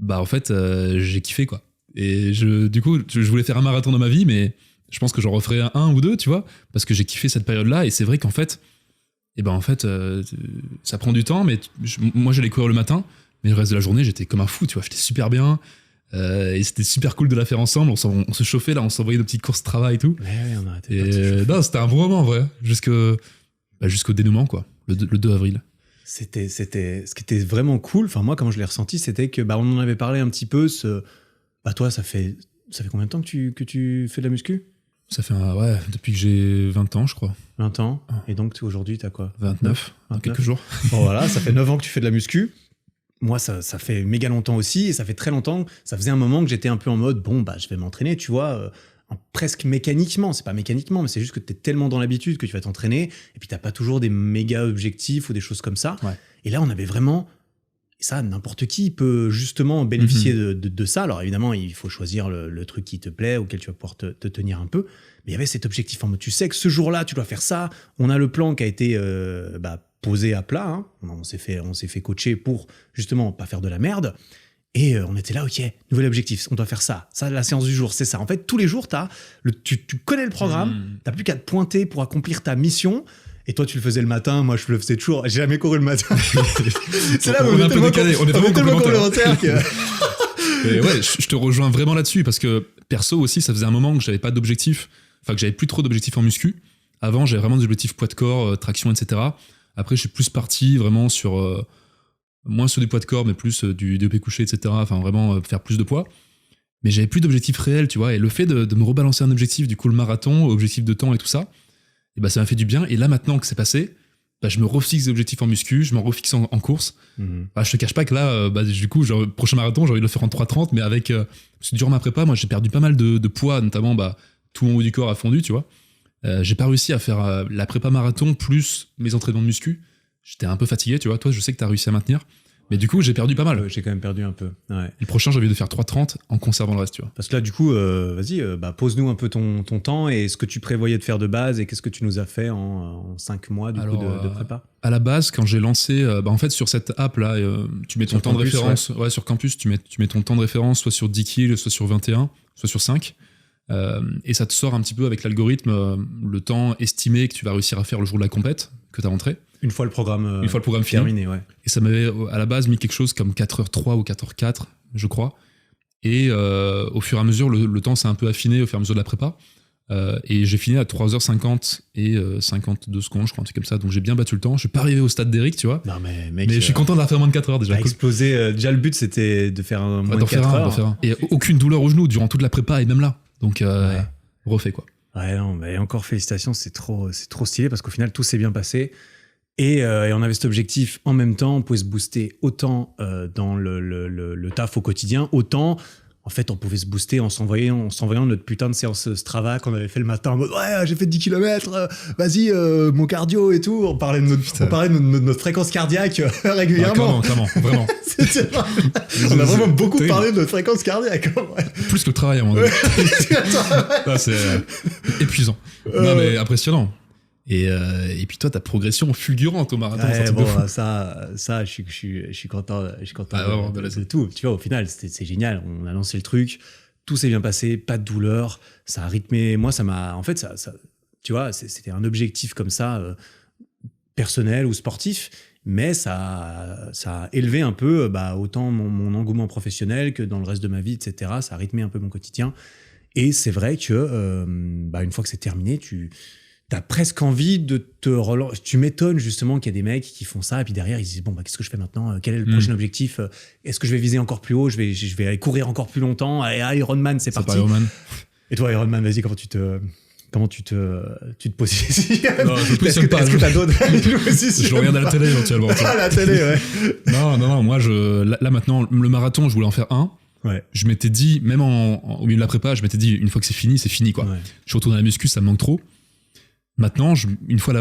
en fait, j'ai kiffé, quoi. Et du coup, je voulais faire un marathon dans ma vie, mais je pense que j'en referai un ou deux, tu vois, parce que j'ai kiffé cette période-là. Et c'est vrai qu'en fait, ça prend du temps, mais moi, j'allais courir le matin. Mais le reste de la journée, j'étais comme un fou, tu vois, j'étais super bien. Et c'était super cool de la faire ensemble. On se chauffait, là, on s'envoyait nos petites courses de travail et tout. Ouais, on arrêtait pas de se chauffer. Non, c'était un bon moment, en vrai. Jusqu'au dénouement, quoi. Le 2 avril. C'était ce qui était vraiment cool. Enfin, moi, comment je l'ai ressenti, c'était que, on en avait parlé un petit peu. Toi, ça fait combien de temps que tu fais de la muscu? Ça fait, depuis que j'ai 20 ans, je crois. 20 ans. Et donc, aujourd'hui, t'as quoi? 29, dans quelques jours. Bon, voilà, ça fait 9 ans que tu fais de la muscu. Moi, ça fait méga longtemps aussi, et ça fait très longtemps, ça faisait un moment que j'étais un peu en mode, je vais m'entraîner, tu vois, presque mécaniquement. C'est pas mécaniquement, mais c'est juste que t'es tellement dans l'habitude que tu vas t'entraîner, et puis t'as pas toujours des méga objectifs ou des choses comme ça. Ouais. Et là, on avait vraiment, et ça, n'importe qui peut justement bénéficier de ça. Alors évidemment, il faut choisir le truc qui te plaît, auquel tu vas pouvoir te tenir un peu. Mais il y avait cet objectif en mode, tu sais que ce jour-là, tu dois faire ça. On a le plan qui a été posé à plat. Hein. On s'est fait coacher pour justement pas faire de la merde. Et on était là, ok, nouvel objectif, on doit faire ça. Ça, la séance du jour, c'est ça. En fait, tous les jours, tu connais le programme, t'as plus qu'à te pointer pour accomplir ta mission. Et toi, tu le faisais le matin, moi, je le faisais toujours. J'ai jamais couru le matin. C'est là où on est un peu décalé, on est vraiment complémentaires. Et ouais, je te rejoins vraiment là-dessus, parce que perso aussi, ça faisait un moment que j'avais pas d'objectifs, enfin que j'avais plus trop d'objectifs en muscu. Avant, j'avais vraiment des objectifs poids de corps, traction, etc. Après, je suis plus parti vraiment sur moins sur du poids de corps, mais plus du développé couché, etc. Enfin, vraiment faire plus de poids. Mais j'avais plus d'objectifs réels, tu vois. Et le fait de me rebalancer un objectif, du coup, le marathon, objectif de temps et tout ça, et ça m'a fait du bien. Et là, maintenant que c'est passé, bah, je me refixe des objectifs en muscu, je m'en refixe en course. Bah, je te cache pas que là, bah, du coup, genre, prochain marathon, j'ai envie de le faire en 3,30, mais avec. Parce que durant ma prépa, moi, j'ai perdu pas mal de poids, notamment, bah, tout mon haut du corps a fondu, tu vois. J'ai pas réussi à faire la prépa marathon plus mes entraînements de muscu. J'étais un peu fatigué, tu vois. Toi, je sais que t'as réussi à maintenir. Mais du coup, j'ai perdu pas mal. J'ai quand même perdu un peu. Ouais. Le prochain, j'ai envie de faire 3,30 en conservant le reste, tu vois. Parce que là, du coup, vas-y, bah, pose-nous un peu ton temps et ce que tu prévoyais de faire de base et qu'est-ce que tu nous as fait en 5 mois coup de prépa. À la base, quand j'ai lancé, bah, en fait, sur cette app-là, tu mets ton temps de référence. Ouais, sur Campus, tu mets ton temps de référence soit sur 10 kills, soit sur 21, soit sur 5. Et ça te sort un petit peu avec l'algorithme le temps estimé que tu vas réussir à faire le jour de la compète que tu as rentré. Une fois le programme fini. Terminé, ouais. Et ça m'avait à la base mis quelque chose comme 4h03 ou 4h04, je crois. Et au fur et à mesure, le temps s'est un peu affiné au fur et à mesure de la prépa. Et j'ai fini à 3h50 et 52 secondes, je crois, un truc comme ça. Donc j'ai bien battu le temps. Je suis pas arrivé au stade d'Eric, tu vois. Non, mais mec, mais je suis content de la faire moins de 4 heures déjà. Explosé. Déjà, le but, c'était de faire un moins de 4 heures. Et aucune douleur au genou durant toute la prépa et même là. Donc, refait quoi. Ouais, non, mais encore félicitations, c'est trop stylé parce qu'au final, tout s'est bien passé. Et on avait cet objectif en même temps, on pouvait se booster autant dans le taf au quotidien, autant en fait on pouvait se booster en s'envoyant notre putain de séance Strava qu'on avait fait le matin en mode ouais j'ai fait 10 km, vas-y mon cardio et tout, on parlait de notre fréquence cardiaque régulièrement. Ouais, clairement, vraiment. On a vraiment beaucoup parlé de notre fréquence cardiaque. Ouais. Plus que le travail à mon avis. C'est épuisant. Non mais impressionnant. Et puis toi, ta progression fulgurante au marathon. Ça, je suis content de tout. Tu vois, au final, c'est génial. On a lancé le truc, tout s'est bien passé, pas de douleur, ça a rythmé. Moi, ça m'a, en fait, ça, tu vois, c'était un objectif comme ça, personnel ou sportif, mais ça a élevé un peu, autant mon engouement professionnel que dans le reste de ma vie, etc. Ça a rythmé un peu mon quotidien. Et c'est vrai que, une fois que c'est terminé, t'as presque envie de te relancer. Tu m'étonnes justement qu'il y a des mecs qui font ça et puis derrière ils se disent bon qu'est-ce que je fais maintenant, quel est le prochain objectif, est-ce que je vais viser encore plus haut, je vais aller courir encore plus longtemps, allez, Ironman c'est parti. Ironman. Et toi Ironman, vas-y, comment tu te positionnes? Non, est-ce que t'as d'autres positions? Je regarde à la télé éventuellement. À la télé, ouais. Non, moi là maintenant le marathon je voulais en faire un. Ouais. Je m'étais dit même au milieu de la prépa, je m'étais dit une fois que c'est fini quoi. Ouais. Je suis retourné à la muscu, ça me manque trop. Maintenant, une fois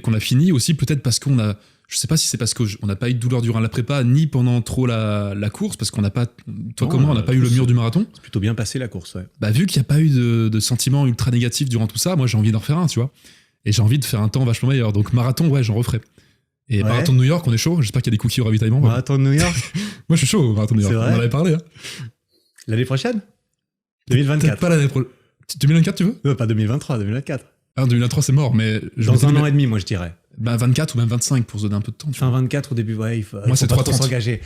qu'on a fini aussi, peut-être parce qu'on a, je sais pas si c'est parce qu'on n'a pas eu de douleur durant la prépa ni pendant trop la course, parce qu'on n'a pas, on n'a pas eu le mur du marathon. C'est plutôt bien passé la course, ouais. Vu qu'il n'y a pas eu de sentiments ultra négatifs durant tout ça, moi j'ai envie d'en refaire un, tu vois. Et j'ai envie de faire un temps vachement meilleur. Donc marathon, ouais, j'en referai. Et marathon de New York, on est chaud. J'espère qu'il y a des cookies au ravitaillement. Marathon de New York. Moi je suis chaud au marathon de New York. On en avait parlé. Hein. L'année prochaine 2024. Peut-être pas l'année prochaine. 2024, tu veux? Non, pas 2023, 2024. Ah, 2023, c'est mort, mais... Dans un an et demi, moi, je dirais. 24 ou même 25 pour se donner un peu de temps. Fin 24 au début, ouais, il faut c'est pas trop s'engager.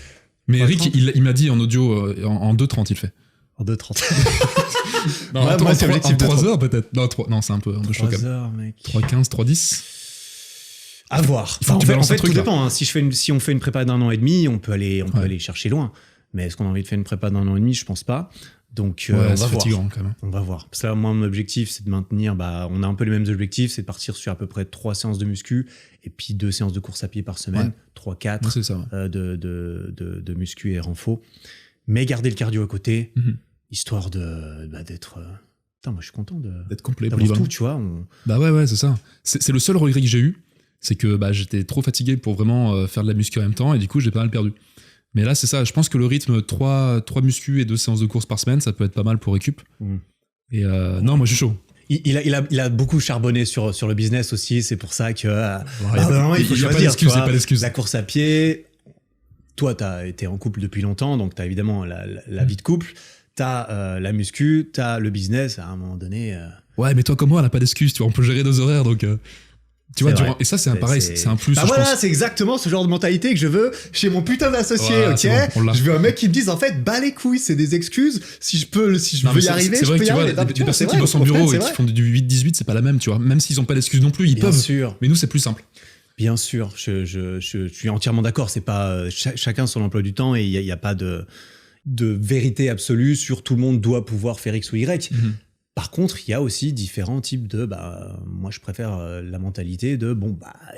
Mais Eric, il m'a dit en audio, en 2,30, il fait. En 2,30. Non, ouais, moi, c'est objectif de 3 heures, peut-être. Non, c'est un peu chaud quand même. 3 heures, mec. 3,15, 3,10. À voir. En fait, tout dépend. Hein. Si on fait une prépa d'1 an et demi, on peut aller chercher loin. Mais est-ce qu'on a envie de faire une prépa d'1 an et demi? Je pense pas. Donc, on va voir. Quand même. On va voir. Parce que là, moi, mon objectif, c'est de maintenir. On a un peu les mêmes objectifs, c'est de partir sur à peu près 3 séances de muscu et puis 2 séances de course à pied par semaine, 3-4 c'est ça, de muscu et renfo. Mais garder le cardio à côté, histoire d'être. Putain, moi, je suis content d'être complet, d'avoir tout, tu vois. Ouais, c'est ça. C'est le seul regret que j'ai eu, c'est que j'étais trop fatigué pour vraiment faire de la muscu en même temps et du coup, j'ai pas mal perdu. Mais là, c'est ça. Je pense que le rythme 3 muscu et 2 séances de course par semaine, ça peut être pas mal pour récup. Et non, moi, je suis chaud. Il a beaucoup charbonné sur le business aussi. C'est pour ça que il faut choisir. Pas d'excuse. La course à pied. Toi, t'as été en couple depuis longtemps, donc t'as évidemment la vie de couple. T'as la muscu, t'as le business. À un moment donné. Ouais, mais toi comme moi, on n'a pas d'excuse. Tu vois, on peut gérer nos horaires, donc. Tu vois, et ça, c'est pareil, c'est un plus. Voilà, c'est exactement ce genre de mentalité que je veux chez mon putain d'associé, ok? Bon, je veux un mec qui me dise, en fait, les couilles, c'est des excuses. Si je veux y arriver, je peux y arriver. Les personnes qui bossent en bureau et qui font du 8-18, c'est pas la même, tu vois. Même s'ils n'ont pas d'excuses non plus, ils peuvent. Sûr. Mais nous, c'est plus simple. Bien sûr, je suis entièrement d'accord. C'est pas chacun son emploi du temps et il y a pas de vérité absolue sur tout le monde doit pouvoir faire X ou Y. Par contre, il y a aussi différents types de... moi, je préfère la mentalité de,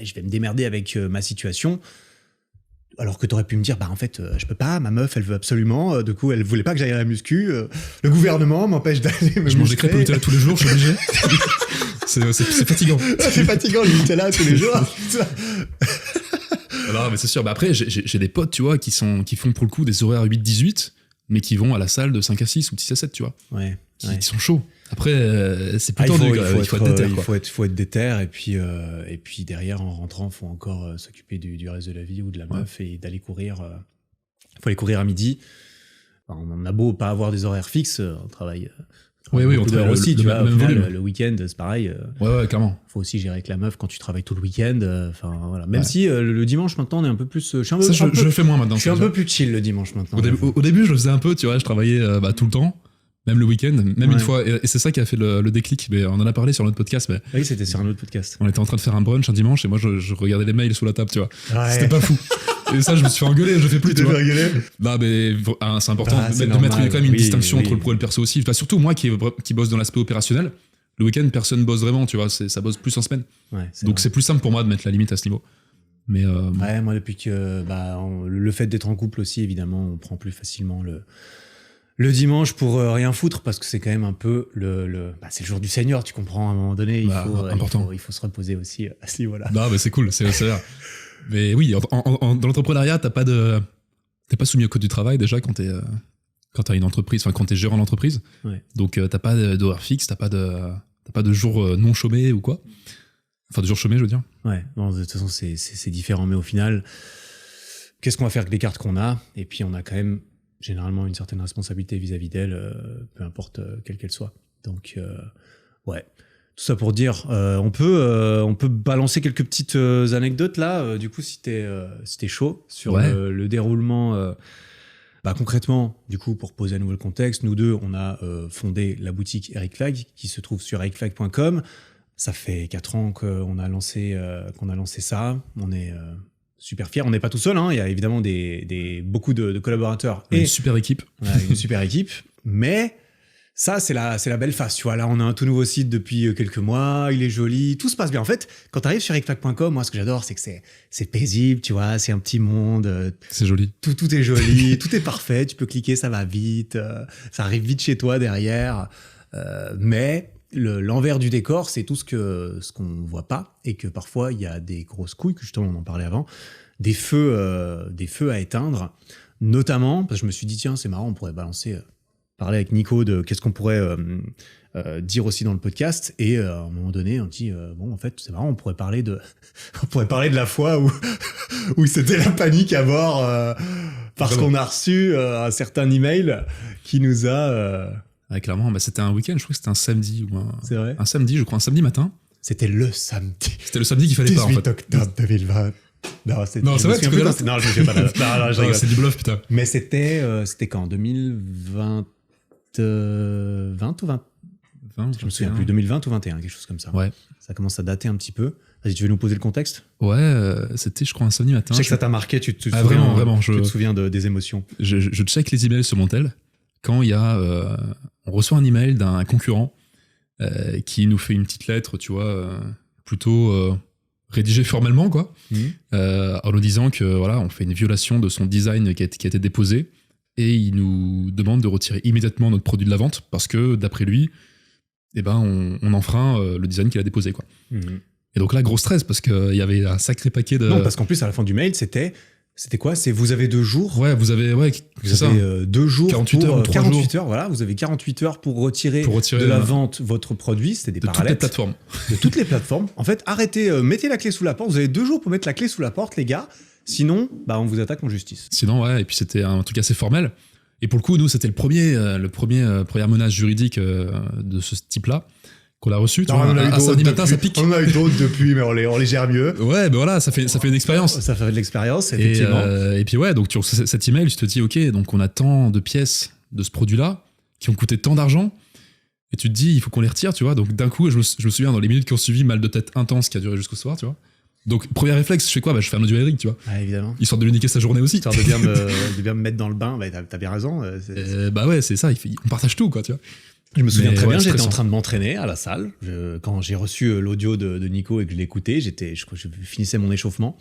je vais me démerder avec ma situation, alors que tu aurais pu me dire, en fait, je peux pas, ma meuf, elle veut absolument, du coup, elle voulait pas que j'aille à la muscu, le gouvernement m'empêche d'aller me Je mange des muscler. crêpes au Nutella tous les jours, je suis obligé. c'est fatigant. C'est fatigant, le Nutella tous les jours. Alors, mais c'est sûr. Après, j'ai des potes, tu vois, qui font pour le coup des horaires 8-18, mais qui vont à la salle de 5 à 6 ou de 6 à 7, tu vois. Ouais. Qui sont chauds. Après, c'est plus tendu, il faut être déter, quoi. Il faut être déter, et puis derrière, en rentrant, il faut encore s'occuper du reste de la vie ou de la meuf et d'aller courir. Il faut aller courir à midi. On a beau pas avoir des horaires fixes, on travaille. Oui, on travaille aussi, tu vois. Même volume. Le week-end, c'est pareil. Ouais, clairement. Faut aussi gérer avec la meuf quand tu travailles tout le week-end. Voilà. Même si le dimanche maintenant, on est un peu plus. Je le fais moins maintenant. Je suis un peu plus chill le dimanche maintenant. Au début, je le faisais un peu, tu vois. Je travaillais tout le temps. Même le week-end, même une fois. Et c'est ça qui a fait le déclic. Mais on en a parlé sur notre podcast. Mais oui, c'était sur un autre podcast. On était en train de faire un brunch un dimanche et moi, je regardais les mails sous la table, tu vois. Ouais. C'était pas fou. Et ça, je me suis fait engueuler, je fais plus. Tu t'es fait engueuler ? Non, mais c'est important de mettre quand même une distinction entre le pro et le perso aussi. Surtout moi qui bosse dans l'aspect opérationnel. Le week-end, personne bosse vraiment, tu vois. Ça bosse plus en semaine. Ouais, donc c'est plus simple pour moi de mettre la limite à ce niveau. Mais ouais, moi depuis que le fait d'être en couple aussi, évidemment, on prend plus facilement le dimanche pour rien foutre, parce que c'est quand même un peu c'est le jour du Seigneur, tu comprends, à un moment donné, il faut se reposer aussi à ce niveau-là. Non, mais c'est cool, c'est vrai. Mais oui, dans l'entrepreneuriat, t'es pas soumis au code du travail déjà quand t'as une entreprise, enfin quand t'es gérant d'entreprise. Ouais. Donc t'as pas d'horaire fixe, t'as pas de jours non chômés ou quoi. Enfin de jours chômés, je veux dire. Ouais, bon, de toute façon c'est différent, mais au final, qu'est-ce qu'on va faire avec les cartes qu'on a ? Et puis on a quand même généralement une certaine responsabilité vis-à-vis d'elle, peu importe quelle qu'elle soit. Donc ouais. Tout ça pour dire, on peut balancer quelques petites anecdotes là, du coup si t'es chaud sur le déroulement. Concrètement, du coup, pour poser à nouveau le contexte, nous deux, on a fondé la boutique Eric Flag, qui se trouve sur ericflag.com. Ça fait 4 ans qu'on a lancé ça. On est super fiers. On n'est pas tout seul, hein. Il y a évidemment beaucoup de collaborateurs. Une super équipe. Une super équipe. Mais ça, c'est la belle face, tu vois. Là, on a un tout nouveau site depuis quelques mois, il est joli, tout se passe bien. En fait, quand tu arrives sur ericflag.com, moi, ce que j'adore, c'est que c'est paisible, tu vois, c'est un petit monde. C'est joli. Tout est joli, tout est parfait, tu peux cliquer, ça va vite, ça arrive vite chez toi derrière. Mais l'envers du décor, c'est tout ce qu'on voit pas, et que parfois, il y a des grosses couilles, que justement, on en parlait avant, des feux à éteindre, notamment, parce que je me suis dit, tiens, c'est marrant, on pourrait parler avec Nico de qu'est-ce qu'on pourrait dire aussi dans le podcast, et à un moment donné on dit en fait c'est marrant, on pourrait parler de la fois où c'était la panique à bord parce qu'on a reçu un certain email qui nous a clairement, c'était un week-end, je crois que c'était un samedi c'est vrai, un samedi, je crois, un samedi matin. C'était le samedi qu'il fallait pas en fait. 18 octobre 2020. Non, c'est vrai, non, je me souviens pas. Non, je rigole. C'est du bluff, putain. Mais c'était quand, 2020 ou 20 je me souviens plus, 2020 ou 21, quelque chose comme ça. Ouais. Ça commence à dater un petit peu. Vas-y, tu veux nous poser le contexte ? Ouais, c'était, je crois, un samedi matin. Je sais que ça t'a marqué, tu te souviens, vraiment, tu te souviens des émotions. Je check les emails sur mon tel quand il y a... on reçoit un email d'un concurrent qui nous fait une petite lettre, tu vois, plutôt rédigée formellement, quoi, en nous disant que, voilà, on fait une violation de son design qui a été déposé, et il nous demande de retirer immédiatement notre produit de la vente parce que, d'après lui, on enfreint le design qu'il a déposé, quoi. Et donc là, gros stress, parce qu'il y avait un sacré paquet de... Non, parce qu'en plus, à la fin du mail, c'était quoi ? C'est vous avez 2 jours. Ouais, vous avez 2 jours 48 heures, 48 heures, voilà, vous avez 48 heures pour retirer de la vente votre produit, c'était des parallettes. De toutes les plateformes. En fait, arrêtez, mettez la clé sous la porte, vous avez 2 jours pour mettre la clé sous la porte, les gars. Sinon, on vous attaque en justice. Sinon, ouais, et puis c'était un truc assez formel. Et pour le coup, nous, c'était première menace juridique de ce type-là qu'on a reçu. Un samedi matin, ça pique. On en a eu d'autres depuis, mais on les gère mieux. Ouais, ben voilà, ça fait une expérience. Ça fait de l'expérience, effectivement. Et puis ouais, donc tu reçois cet email, tu te dis, ok, donc on a tant de pièces de ce produit-là qui ont coûté tant d'argent, et tu te dis, il faut qu'on les retire, tu vois. Donc d'un coup, je me souviens, dans les minutes qui ont suivi, mal de tête intense qui a duré jusqu'au soir, tu vois. Donc, premier réflexe, je fais quoi ? Je fais un audio à Eric, tu vois. Ah, évidemment. Histoire de lui niquer sa journée aussi. Histoire de bien me mettre dans le bain, t'as bien raison. Ouais, c'est ça, on partage tout, quoi, tu vois. Je me souviens Mais très bien, ouais, j'étais en stressant. train de m'entraîner à la salle. Quand j'ai reçu l'audio de Nico et que je l'écoutais, je crois que je finissais mon échauffement.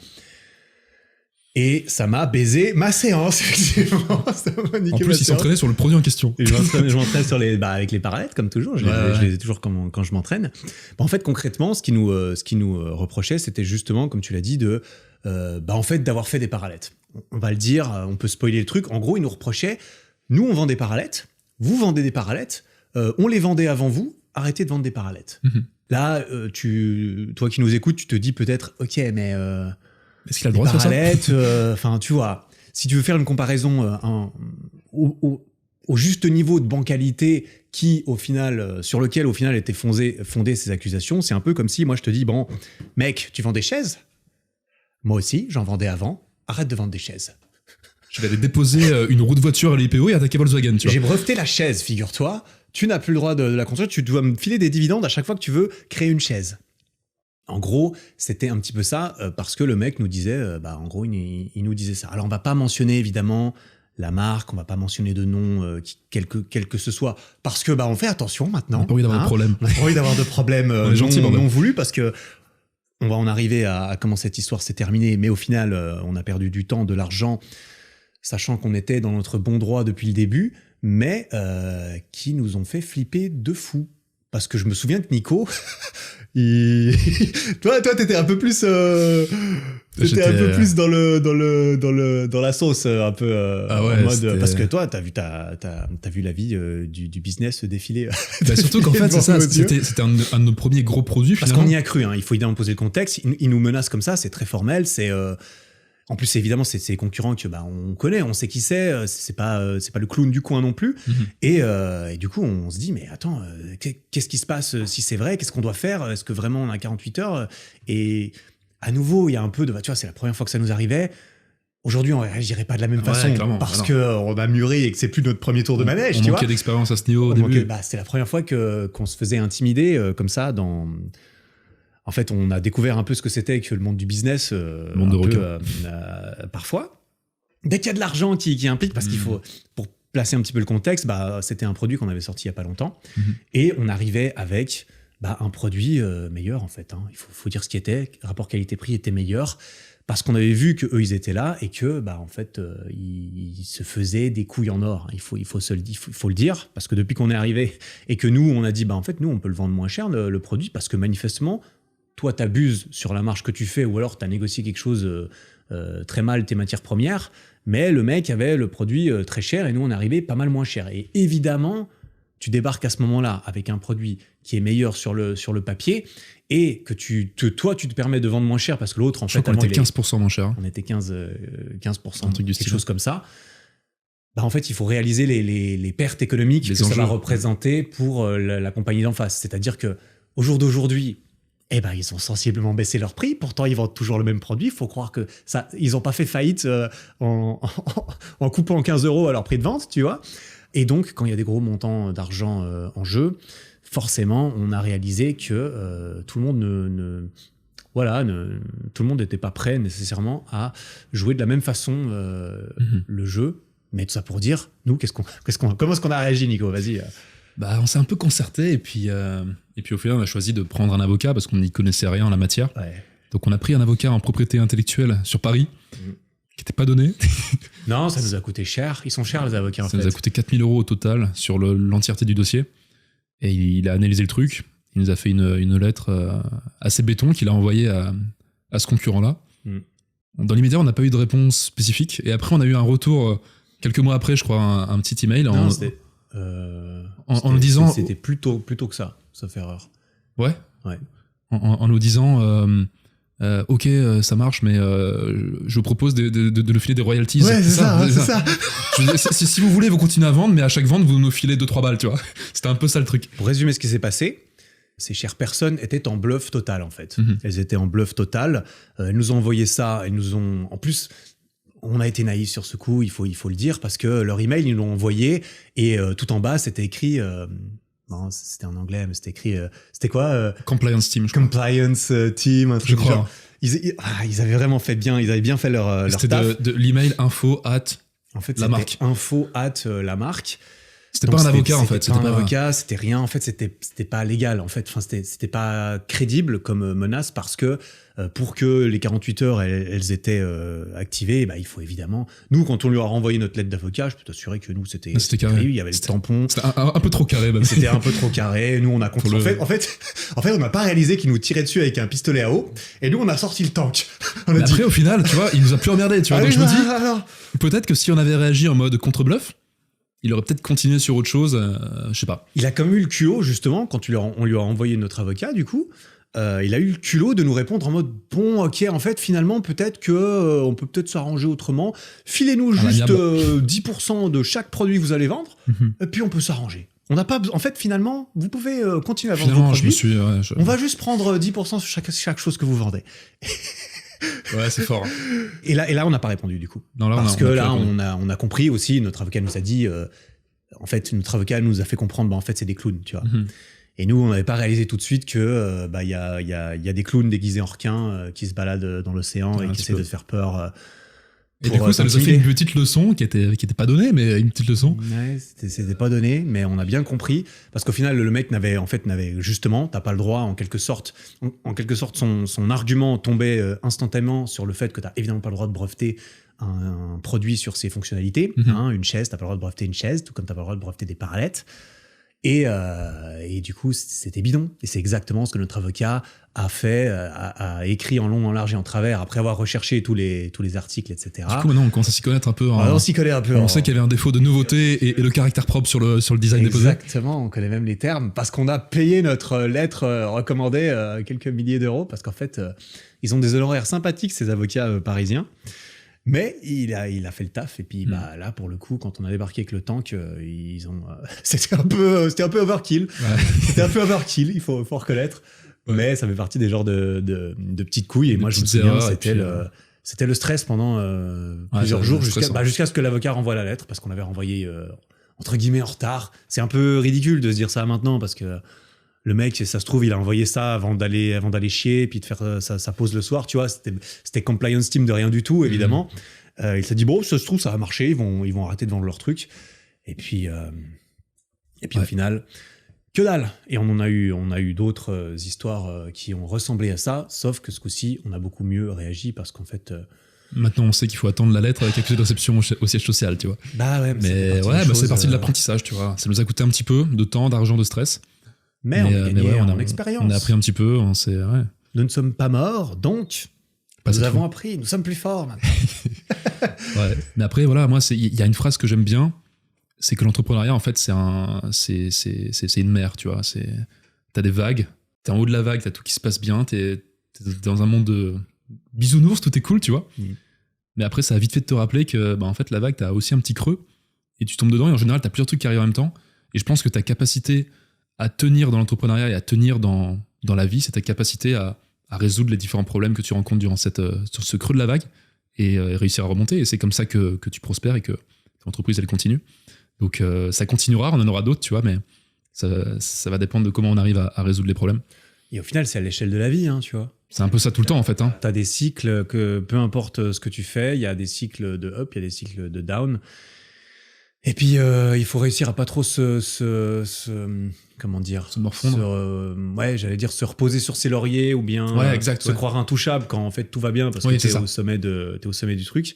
Et ça m'a baisé ma séance, effectivement. Ça m'a niqué En ma plus, il séance. s'entraînait sur le produit en question. Et je m'entraîne avec les parallettes, comme toujours. Je les ai toujours quand je m'entraîne. En fait, concrètement, ce qui nous reprochait, c'était justement, comme tu l'as dit, en fait, d'avoir fait des parallettes. On va le dire, on peut spoiler le truc. En gros, ils nous reprochaient, nous, on vend des parallettes, vous vendez des parallettes, on les vendait avant vous, arrêtez de vendre des parallettes. Mhm. Là, toi qui nous écoutes, tu te dis peut-être, ok, mais Est-ce qu'il a le les droit de faire ça? parallettes, enfin, tu vois, si tu veux faire une comparaison au juste niveau de bancalité sur lequel au final étaient fondées ces accusations, c'est un peu comme si moi je te dis, bon, mec, tu vends des chaises? Moi aussi, j'en vendais avant, arrête de vendre des chaises. Je vais aller déposer une roue de voiture à l'IPO et attaquer Volkswagen, tu vois. J'ai breveté la chaise, figure-toi, tu n'as plus le droit de la construire, tu dois me filer des dividendes à chaque fois que tu veux créer une chaise. En gros, c'était un petit peu ça, parce que le mec nous disait, en gros, il nous disait ça. Alors, on va pas mentionner, évidemment, la marque, on va pas mentionner de nom, quel que ce soit, parce que on fait attention maintenant. On n'a pas envie d'avoir de problème. On n'a pas envie d'avoir de problème On est gentil, bordel. non voulu, parce que on va en arriver à comment cette histoire s'est terminée, mais au final, on a perdu du temps, de l'argent, sachant qu'on était dans notre bon droit depuis le début, mais qui nous ont fait flipper de fou. Parce que je me souviens que Nico, toi, t'étais un peu plus, J'étais un peu plus dans la sauce, un peu Ah ouais, en mode, c'était- parce que toi, t'as vu la vie du business défiler. Surtout qu'en fait, c'est ça, devant nos yeux. c'était un de nos premiers gros produits, Parce finalement. qu'on y a cru, hein, il faut évidemment poser le contexte. Il nous menace comme ça, c'est très formel, c'est. En plus, évidemment, c'est les concurrents que on connaît, on sait qui c'est pas le clown du coin non plus. Mhm. Et du coup, on se dit, mais attends, qu'est-ce qui se passe si c'est vrai? Qu'est-ce qu'on doit faire? Est-ce que vraiment on a 48 heures? Et à nouveau, il y a un peu de, tu vois, c'est la première fois que ça nous arrivait. Aujourd'hui, on réagirait pas de la même Ouais, façon clairement, parce voilà. qu'on a mûri et que c'est plus notre premier tour de manège, On tu vois. manquait d'expérience à ce niveau au On début. manquait- c'était la première fois qu'on se faisait intimider comme ça dans. En fait, on a découvert un peu ce que c'était que le monde du business, Le monde de un peu, requin. parfois. Dès qu'il y a de l'argent qui implique, parce qu'il faut, pour placer un petit peu le contexte, c'était un produit qu'on avait sorti il y a pas longtemps, et on arrivait avec un produit meilleur en fait. Hein. Il faut dire ce qui était, rapport qualité-prix était meilleur, parce qu'on avait vu que eux ils étaient là et que en fait ils se faisaient des couilles en or. Il faut le dire, parce que depuis qu'on est arrivé et que nous on a dit en fait nous on peut le vendre moins cher le produit, parce que manifestement toi, t'abuses sur la marge que tu fais, ou alors t'as négocié quelque chose très mal, tes matières premières, mais le mec avait le produit très cher et nous, on arrivait pas mal moins cher. Et évidemment, tu débarques à ce moment-là avec un produit qui est meilleur sur le papier et que toi, tu te permets de vendre moins cher parce que l'autre, en Je crois fait, qu'on était 15% moins cher. on était 15%, Un truc du quelque style. chose comme ça. En fait, il faut réaliser les pertes économiques Les que ça va enjeux. représenter pour la compagnie d'en face. C'est-à-dire que au jour d'aujourd'hui, ils ont sensiblement baissé leur prix. Pourtant, ils vendent toujours le même produit. Il faut croire que ils n'ont pas fait faillite en coupant 15 € à leur prix de vente, tu vois. Et donc, quand il y a des gros montants d'argent en jeu, forcément, on a réalisé que tout le monde tout le monde n'était pas prêt nécessairement à jouer de la même façon le jeu. Mais tout ça pour dire, nous, comment est-ce qu'on a réagi, Nico? Vas-y. On s'est un peu concerté et puis au final, on a choisi de prendre un avocat parce qu'on n'y connaissait rien en la matière. Ouais. Donc, on a pris un avocat en propriété intellectuelle sur Paris qui n'était pas donné. Non, ça nous a coûté cher. Ils sont chers, les avocats, en Ça fait. nous a coûté 4 000 € au total sur l'entièreté du dossier. Et il a analysé le truc. Il nous a fait une lettre assez béton qu'il a envoyée à ce concurrent-là. Dans l'immédiat, on n'a pas eu de réponse spécifique. Et après, on a eu un retour, quelques mois après, je crois, un petit email. Non, c'était... en nous disant... C'était plutôt que ça, sauf erreur. Ouais. Ouais. En nous disant... ok, ça marche, mais je vous propose de nous filer des royalties. Ouais, c'est ça. Si vous voulez, vous continuez à vendre, mais à chaque vente, vous nous filez 2-3 balles, tu vois. C'était un peu ça le truc. Pour résumer ce qui s'est passé, ces chères personnes étaient en bluff total, en fait. Elles étaient en bluff total. Elles nous ont envoyé ça. Elles nous ont... En plus, on a été naïfs sur ce coup, il faut le dire, parce que leur email, ils l'ont envoyé et tout en bas, c'était écrit... non, c'était en anglais, mais c'était écrit... c'était quoi Compliance Team, je crois. Compliance Team, un truc Je du crois. genre. Ils avaient vraiment fait bien, ils avaient bien fait leur C'était taf. de l'email info@ En fait, la c'était marque. info@ la marque. C'était Donc, pas un avocat en fait. C'était pas un avocat, c'était rien. En fait, c'était pas légal. En fait, enfin, c'était pas crédible comme menace parce que pour que les 48 heures elles étaient activées, bah, il faut évidemment. Nous, quand on lui a renvoyé notre lettre d'avocat, je peux t'assurer que nous c'était carré. Il y avait le tampon. C'était un peu trop carré. Même. C'était un peu trop carré. Nous, on a compris. En fait, on n'a pas réalisé qu'il nous tirait dessus avec un pistolet à eau. Et nous, on a sorti le tank. Après, au final, tu vois, il nous a plus emmerdé. Tu vois, donc je me dis, peut-être que si on avait réagi en mode contre-bluff, il aurait peut-être continué sur autre chose, je sais pas. Il a quand même eu le culot, justement, quand on lui a envoyé notre avocat, du coup. Il a eu le culot de nous répondre en mode bon, ok, en fait, finalement, peut-être que on peut peut-être s'arranger autrement. Filez-nous juste 10% de chaque produit que vous allez vendre, et puis on peut s'arranger. On n'a pas, en fait, finalement, vous pouvez continuer à vendre vos produits. On va juste prendre 10% sur chaque chose que vous vendez. Ouais, c'est fort. Et là, on n'a pas répondu du coup. Non, parce que là, on a compris aussi. Notre avocat nous a dit, en fait, notre avocat nous a fait comprendre, bah, en fait, c'est des clowns, tu vois. Et nous, on n'avait pas réalisé tout de suite que bah y a des clowns déguisés en requins qui se baladent dans l'océan et qui essaient de te faire peur. Et du coup, ça nous a fait une petite leçon qui était pas donnée, mais une petite leçon. Ouais, c'était pas donné, mais on a bien compris. Parce qu'au final, le mec n'avait justement, t'as pas le droit, en quelque sorte, son argument tombait instantanément sur le fait que t'as évidemment pas le droit de breveter un produit sur ses fonctionnalités. Une chaise, t'as pas le droit de breveter une chaise, tout comme t'as pas le droit de breveter des parallettes. Et du coup, c'était bidon. Et c'est exactement ce que notre avocat a fait, a écrit en long, en large et en travers, après avoir recherché tous les articles, etc. Du coup, maintenant, on commence à s'y connaître un peu. On s'y connaît un peu. On sait qu'il y avait un défaut de nouveauté et le caractère propre sur le design déposé. Exactement, on connaît même les termes, parce qu'on a payé notre lettre recommandée quelques milliers d'euros, parce qu'en fait, ils ont des honoraires sympathiques, ces avocats parisiens. Mais il a fait le taf, et puis bah, là, pour le coup, quand on a débarqué avec le tank, c'était un peu overkill. Ouais. C'était un peu overkill, il faut reconnaître. Ouais. Mais ça fait partie des genres de petites couilles. Et moi, je me souviens, c'était le stress pendant plusieurs jours, jusqu'à ce que l'avocat renvoie la lettre, parce qu'on l'avait renvoyé entre guillemets en retard. C'est un peu ridicule de se dire ça maintenant, parce que le mec, ça se trouve, il a envoyé ça avant d'aller chier, puis de faire sa pause le soir, tu vois. C'était compliance team de rien du tout, évidemment. Il s'est dit, bon, ça se trouve, ça va marcher, ils vont arrêter de vendre leur truc. Et puis au final, que dalle. Et on a eu d'autres histoires qui ont ressemblé à ça, sauf que ce coup-ci, on a beaucoup mieux réagi, parce qu'en fait... Maintenant, on sait qu'il faut attendre la lettre avec accusé de réception au siège social, tu vois. Bah ouais, mais c'est parti de l'apprentissage, tu vois. Ça nous a coûté un petit peu de temps, d'argent, de stress. Mais on a gagné en expérience. On a appris un petit peu. Nous ne sommes pas morts, donc nous avons appris. Nous sommes plus forts maintenant. Ouais. Mais après, voilà, moi, il y a une phrase que j'aime bien, c'est que l'entrepreneuriat, en fait, c'est une mer, tu vois. T'as des vagues, t'es en haut de la vague, t'as tout qui se passe bien, t'es dans un monde de bisounours, tout est cool, tu vois. Mais après, ça a vite fait de te rappeler que, bah, en fait, la vague, t'as aussi un petit creux, et tu tombes dedans, et en général, t'as plusieurs trucs qui arrivent en même temps. Et je pense que ta capacité à tenir dans l'entrepreneuriat et à tenir dans la vie, c'est ta capacité à résoudre les différents problèmes que tu rencontres durant sur ce creux de la vague et réussir à remonter. Et c'est comme ça que tu prospères et que ton entreprise, elle continue. Donc ça continuera, on en aura d'autres, tu vois, mais ça va dépendre de comment on arrive à résoudre les problèmes. Et au final, c'est à l'échelle de la vie, hein, tu vois. C'est un peu ça tout le temps, en fait. Hein. T'as des cycles que, peu importe ce que tu fais, il y a des cycles de up, il y a des cycles de down. Et puis, il faut réussir à pas trop comment dire, se morfondre. J'allais dire se reposer sur ses lauriers, ou bien se croire intouchable quand en fait tout va bien, parce que t'es au sommet du truc.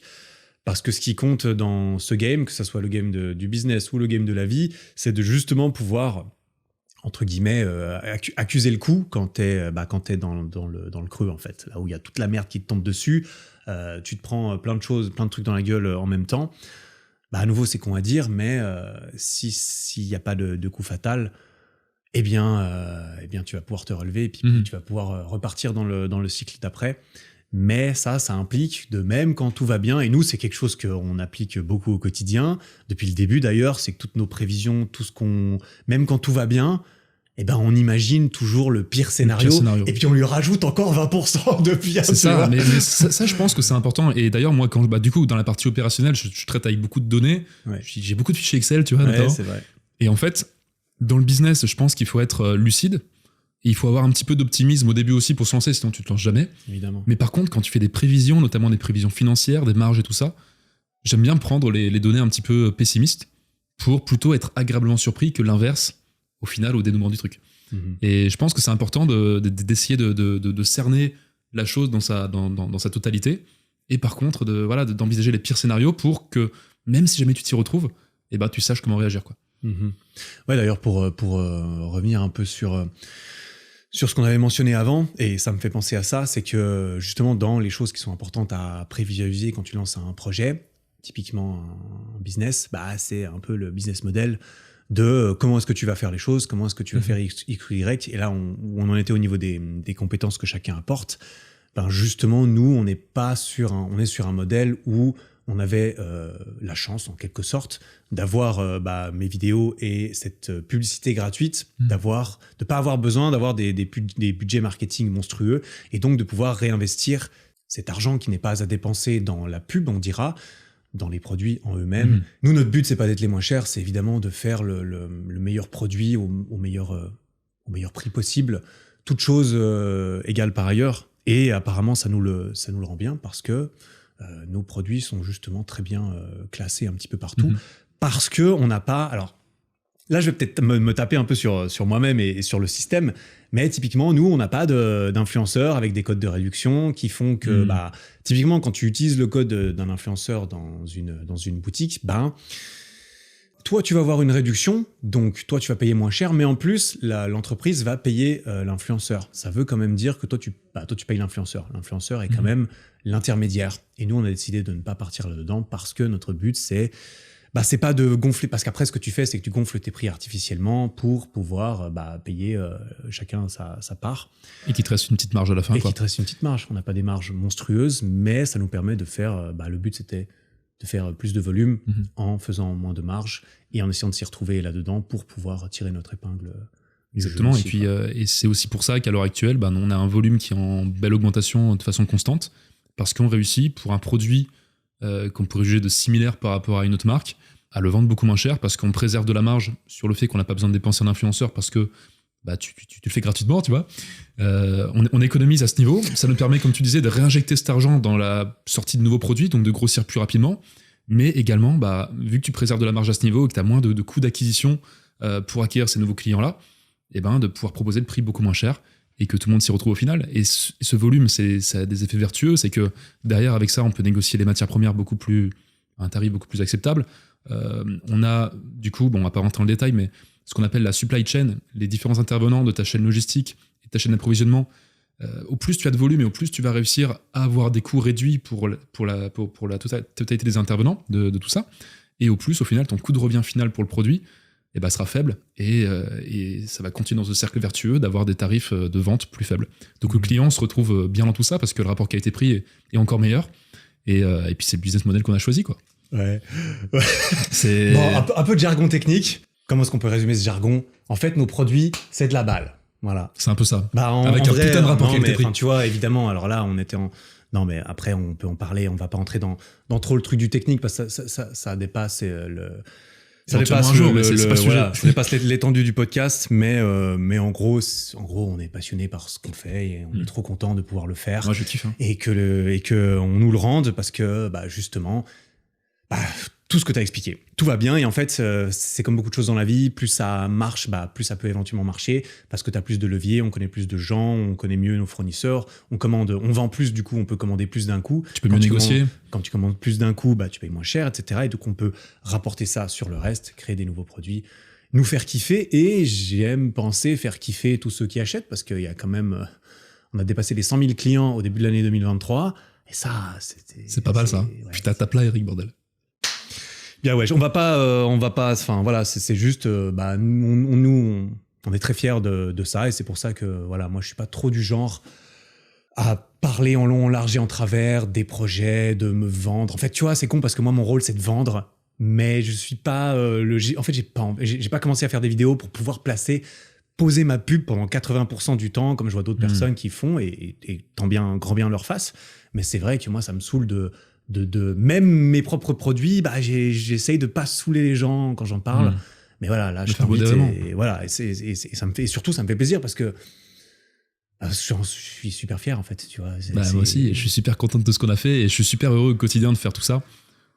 Parce que ce qui compte dans ce game, que ce soit le game du business ou le game de la vie, c'est de justement pouvoir, entre guillemets, accuser le coup quand t'es dans le creux, en fait. Là où il y a toute la merde qui te tombe dessus, tu te prends plein de trucs dans la gueule en même temps. Bah, à nouveau, c'est con à dire, mais s'il n'y a pas de coup fatal, eh bien, tu vas pouvoir te relever, et puis tu vas pouvoir repartir dans le cycle d'après. Mais ça implique, de même quand tout va bien, et nous, c'est quelque chose qu'on applique beaucoup au quotidien, depuis le début d'ailleurs, c'est que toutes nos prévisions, même quand tout va bien, eh ben, on imagine toujours le pire scénario, et puis on lui rajoute encore 20% de pire. C'est ça, mais ça, je pense que c'est important. Et d'ailleurs, moi, du coup, dans la partie opérationnelle, je traite avec beaucoup de données. Ouais. J'ai beaucoup de fichiers Excel, tu vois, notamment. C'est vrai. Et en fait, dans le business, je pense qu'il faut être lucide. Et il faut avoir un petit peu d'optimisme au début aussi pour se lancer, sinon tu te lances jamais. Évidemment. Mais par contre, quand tu fais des prévisions, notamment des prévisions financières, des marges et tout ça, j'aime bien prendre les données un petit peu pessimistes, pour plutôt être agréablement surpris que l'inverse au final, au dénouement du truc. Et je pense que c'est important d'essayer de cerner la chose dans sa totalité, et par contre d'envisager les pires scénarios pour que même si jamais tu t'y retrouves, tu saches comment réagir, quoi. Ouais, d'ailleurs, pour revenir un peu sur ce qu'on avait mentionné avant, et ça me fait penser à ça, c'est que justement dans les choses qui sont importantes à prévisualiser quand tu lances un projet, typiquement un business, c'est un peu le business model de comment est-ce que tu vas faire les choses, comment est-ce que tu vas faire X, Y. Et là, où on en était au niveau des compétences que chacun apporte, justement, nous, on est sur un modèle où on avait la chance, en quelque sorte, d'avoir mes vidéos et cette publicité gratuite, de pas avoir besoin d'avoir des budgets marketing monstrueux, et donc de pouvoir réinvestir cet argent qui n'est pas à dépenser dans la pub, on dira, dans les produits en eux-mêmes. Nous, notre but, c'est pas d'être les moins chers, c'est évidemment de faire le meilleur produit au meilleur prix possible, toute chose égale par ailleurs. Et apparemment, ça nous le rend bien, parce que nos produits sont justement très bien classés un petit peu partout, parce que on n'a pas... Alors là, je vais peut-être me taper un peu sur moi-même et sur le système, mais typiquement, nous, on n'a pas d'influenceurs avec des codes de réduction qui font que, typiquement, quand tu utilises le code d'un influenceur dans une boutique, toi, tu vas avoir une réduction, donc toi, tu vas payer moins cher, mais en plus, l'entreprise va payer l'influenceur. Ça veut quand même dire que toi, tu payes l'influenceur. L'influenceur est quand même l'intermédiaire. Et nous, on a décidé de ne pas partir là-dedans, parce que notre but, c'est pas de gonfler, parce qu'après, ce que tu fais, c'est que tu gonfles tes prix artificiellement pour pouvoir payer chacun sa part. Et qu'il te reste une petite marge à la fin. Et qu'il te reste une petite marge. On n'a pas des marges monstrueuses, mais ça nous permet de faire... le but, c'était de faire plus de volume en faisant moins de marge et en essayant de s'y retrouver là-dedans pour pouvoir tirer notre épingle. Exactement. Aussi, et puis et c'est aussi pour ça qu'à l'heure actuelle, on a un volume qui est en belle augmentation de façon constante, parce qu'on réussit pour un produit qu'on pourrait juger de similaire par rapport à une autre marque, à le vendre beaucoup moins cher, parce qu'on préserve de la marge sur le fait qu'on n'a pas besoin de dépenser un influenceur, parce que tu le fais gratuitement, tu vois. On économise à ce niveau. Ça nous permet, comme tu disais, de réinjecter cet argent dans la sortie de nouveaux produits, donc de grossir plus rapidement. Mais également, vu que tu préserves de la marge à ce niveau et que tu as moins de coûts d'acquisition pour acquérir ces nouveaux clients-là, de pouvoir proposer le prix beaucoup moins cher et que tout le monde s'y retrouve au final. Et ce volume, ça a des effets vertueux. C'est que derrière, avec ça, on peut négocier les matières premières à un tarif beaucoup plus acceptable. On a, du coup, on va pas rentrer dans le détail, mais ce qu'on appelle la supply chain, les différents intervenants de ta chaîne logistique et de ta chaîne d'approvisionnement. Au plus tu as de volume et au plus tu vas réussir à avoir des coûts réduits pour la totalité des intervenants de tout ça. Et au plus, au final, ton coût de revient final pour le produit sera faible et ça va continuer dans ce cercle vertueux d'avoir des tarifs de vente plus faibles. Donc le client se retrouve bien dans tout ça parce que le rapport qualité-prix est encore meilleur. Et puis c'est le business model qu'on a choisi, quoi. Ouais. C'est... un peu de jargon technique. Comment est-ce qu'on peut résumer ce jargon ? En fait, nos produits, c'est de la balle. Voilà. C'est un peu ça. Avec un putain de rapport qualité-prix. Tu vois, évidemment, alors là, on était en... Non, mais après, on peut en parler. On va pas entrer dans trop le truc du technique, parce que ça dépasse le... Ça dépasse ça dépasse l'étendue du podcast, mais en gros, on est passionné par ce qu'on fait et on est trop content de pouvoir le faire. Moi, je kiffe. Et que on nous le rende, parce que, justement... tout ce que tu as expliqué, tout va bien, et en fait c'est comme beaucoup de choses dans la vie, plus ça marche, plus ça peut éventuellement marcher, parce que tu as plus de leviers, on connaît plus de gens, on connaît mieux nos fournisseurs, on vend plus, du coup on peut commander plus d'un coup, tu peux mieux négocier, quand tu commandes plus d'un coup, tu payes moins cher, etc. Et donc on peut rapporter ça sur le reste, créer des nouveaux produits, nous faire kiffer, et j'aime penser faire kiffer tous ceux qui achètent, parce qu'il y a quand même, on a dépassé les 100 000 clients au début de l'année 2023, et ça c'est pas mal, ça. Ouais, puis t'as là, Eric, bordel. Bien ouais, on va pas, enfin voilà, c'est juste, nous, on est très fiers de ça, et c'est pour ça que voilà, moi je suis pas trop du genre à parler en long, en large et en travers des projets, de me vendre. En fait, tu vois, c'est con, parce que moi mon rôle c'est de vendre, mais je suis pas en fait j'ai pas commencé à faire des vidéos pour pouvoir poser ma pub pendant 80% du temps, comme je vois d'autres personnes qui font, et tant bien, grand bien leur face. Mais c'est vrai que moi ça me saoule de même mes propres produits, j'essaye de pas saouler les gens quand j'en parle, mais voilà, là je t'invite, et voilà, et ça me fait, surtout ça me fait plaisir, parce que je suis super fier, en fait, tu vois. Moi aussi, et je suis super content de tout ce qu'on a fait, et je suis super heureux au quotidien de faire tout ça,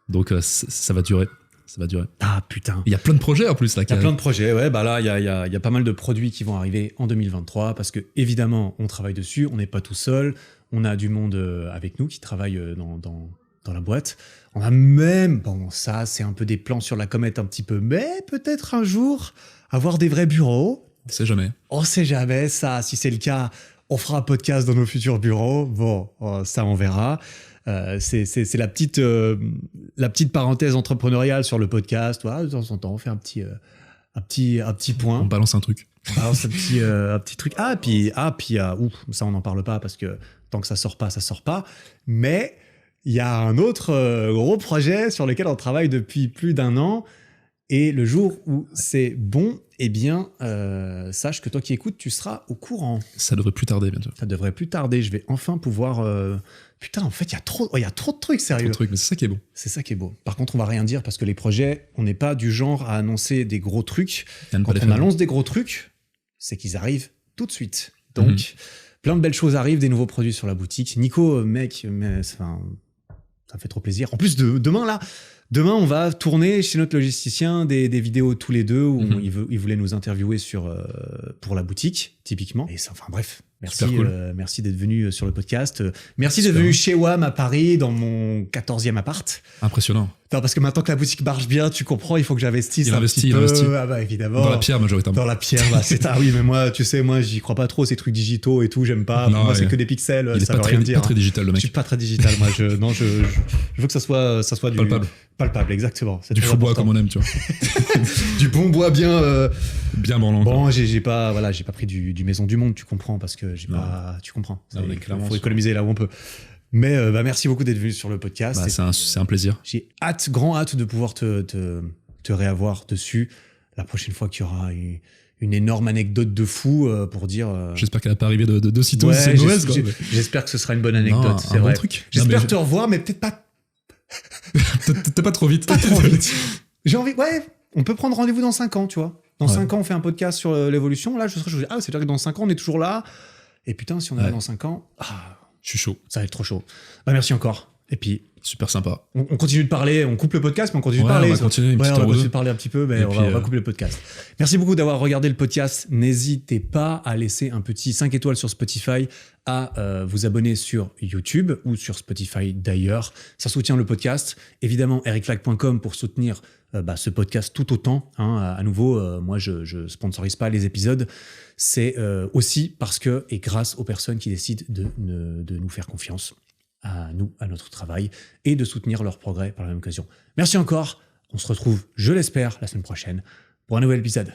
donc ça va durer. Ça va durer. Ah putain. Il y a plein de projets en plus là. Il y a plein de projets, ouais. Bah là, il y a pas mal de produits qui vont arriver en 2023 parce que évidemment, on travaille dessus. On n'est pas tout seul. On a du monde avec nous qui travaille dans la boîte. On a même, bon, ça, c'est un peu des plans sur la comète un petit peu, mais peut-être un jour avoir des vrais bureaux. On sait jamais. On sait jamais ça. Si c'est le cas, on fera un podcast dans nos futurs bureaux. Bon, ça, on verra. C'est la petite parenthèse entrepreneuriale sur le podcast. Voilà, de temps en temps, on fait un petit point. On balance un truc. On balance un petit truc. Ça, on n'en parle pas parce que tant que ça sort pas, ça sort pas. Mais il y a un autre gros projet sur lequel on travaille depuis plus d'1 an. Et le jour où c'est bon, eh bien, sache que toi qui écoutes, tu seras au courant. Ça devrait plus tarder bientôt. Ça devrait plus tarder. Je vais enfin pouvoir... Putain, en fait, il y a trop de trucs, sérieux. Trop de trucs, mais c'est ça qui est beau. C'est ça qui est beau. Par contre, on va rien dire parce que les projets, on n'est pas du genre à annoncer des gros trucs. Quand on annonce des gros trucs, c'est qu'ils arrivent tout de suite. Donc, plein de belles choses arrivent, des nouveaux produits sur la boutique. Nico, mec, ça fait trop plaisir. En plus, demain, on va tourner chez notre logisticien des vidéos tous les deux où il voulait nous interviewer pour la boutique, typiquement. Et ça, enfin bref, merci, cool. Merci d'être venu sur le podcast. Merci d'être venu chez WAM à Paris, dans mon 14e appart. Impressionnant. Non, parce que maintenant que la boutique marche bien, tu comprends, il faut que j'investisse un petit peu. Ah bah évidemment. Dans la pierre, majoritairement. Dans la pierre, bah, ah oui, mais moi, tu sais, j'y crois pas trop, ces trucs digitaux et tout, j'aime pas. Non, pour moi, c'est que des pixels, il ça est veut rien dire. pas très digital, le mec. Je suis pas très digital, moi. Je veux que ça soit du... Palpable, exactement. C'est du faux bois comme on aime, tu vois. Du bon bois bien... Bien branlant. Bon, j'ai pas pris du Maison du Monde, tu comprends, parce que j'ai pas... Tu comprends. Il faut économiser là où on peut. Mais merci beaucoup d'être venu sur le podcast. Bah, c'est un plaisir. J'ai grand hâte de pouvoir te réavoir dessus la prochaine fois qu'il y aura une énorme anecdote de fou pour dire... J'espère qu'elle va pas arriver de sitôt. Ouais, c'est mauvaise, quoi. J'espère que ce sera une bonne anecdote, non, c'est vrai. Bon truc. J'espère te revoir, mais peut-être pas... T'es pas trop vite. Pas trop vite. J'ai envie... Ouais, on peut prendre rendez-vous dans 5 ans, tu vois. Dans 5 ans, on fait un podcast sur l'évolution. Là, c'est-à-dire que dans 5 ans, on est toujours là. Et putain, si on est dans 5 ans... Je suis chaud. Ça va être trop chaud. Bah, merci encore. Et puis... Super sympa. On continue de parler, on coupe le podcast, mais on continue de parler. On va continuer de parler un petit peu, mais on va couper le podcast. Merci beaucoup d'avoir regardé le podcast. N'hésitez pas à laisser un petit 5 étoiles sur Spotify, à vous abonner sur YouTube ou sur Spotify d'ailleurs. Ça soutient le podcast. Évidemment, ericflag.com pour soutenir ce podcast tout autant. À nouveau, moi, je sponsorise pas les épisodes. C'est aussi parce que, et grâce aux personnes qui décident de nous faire confiance, à nous, à notre travail, et de soutenir leur progrès par la même occasion. Merci encore. On se retrouve, je l'espère, la semaine prochaine pour un nouvel épisode.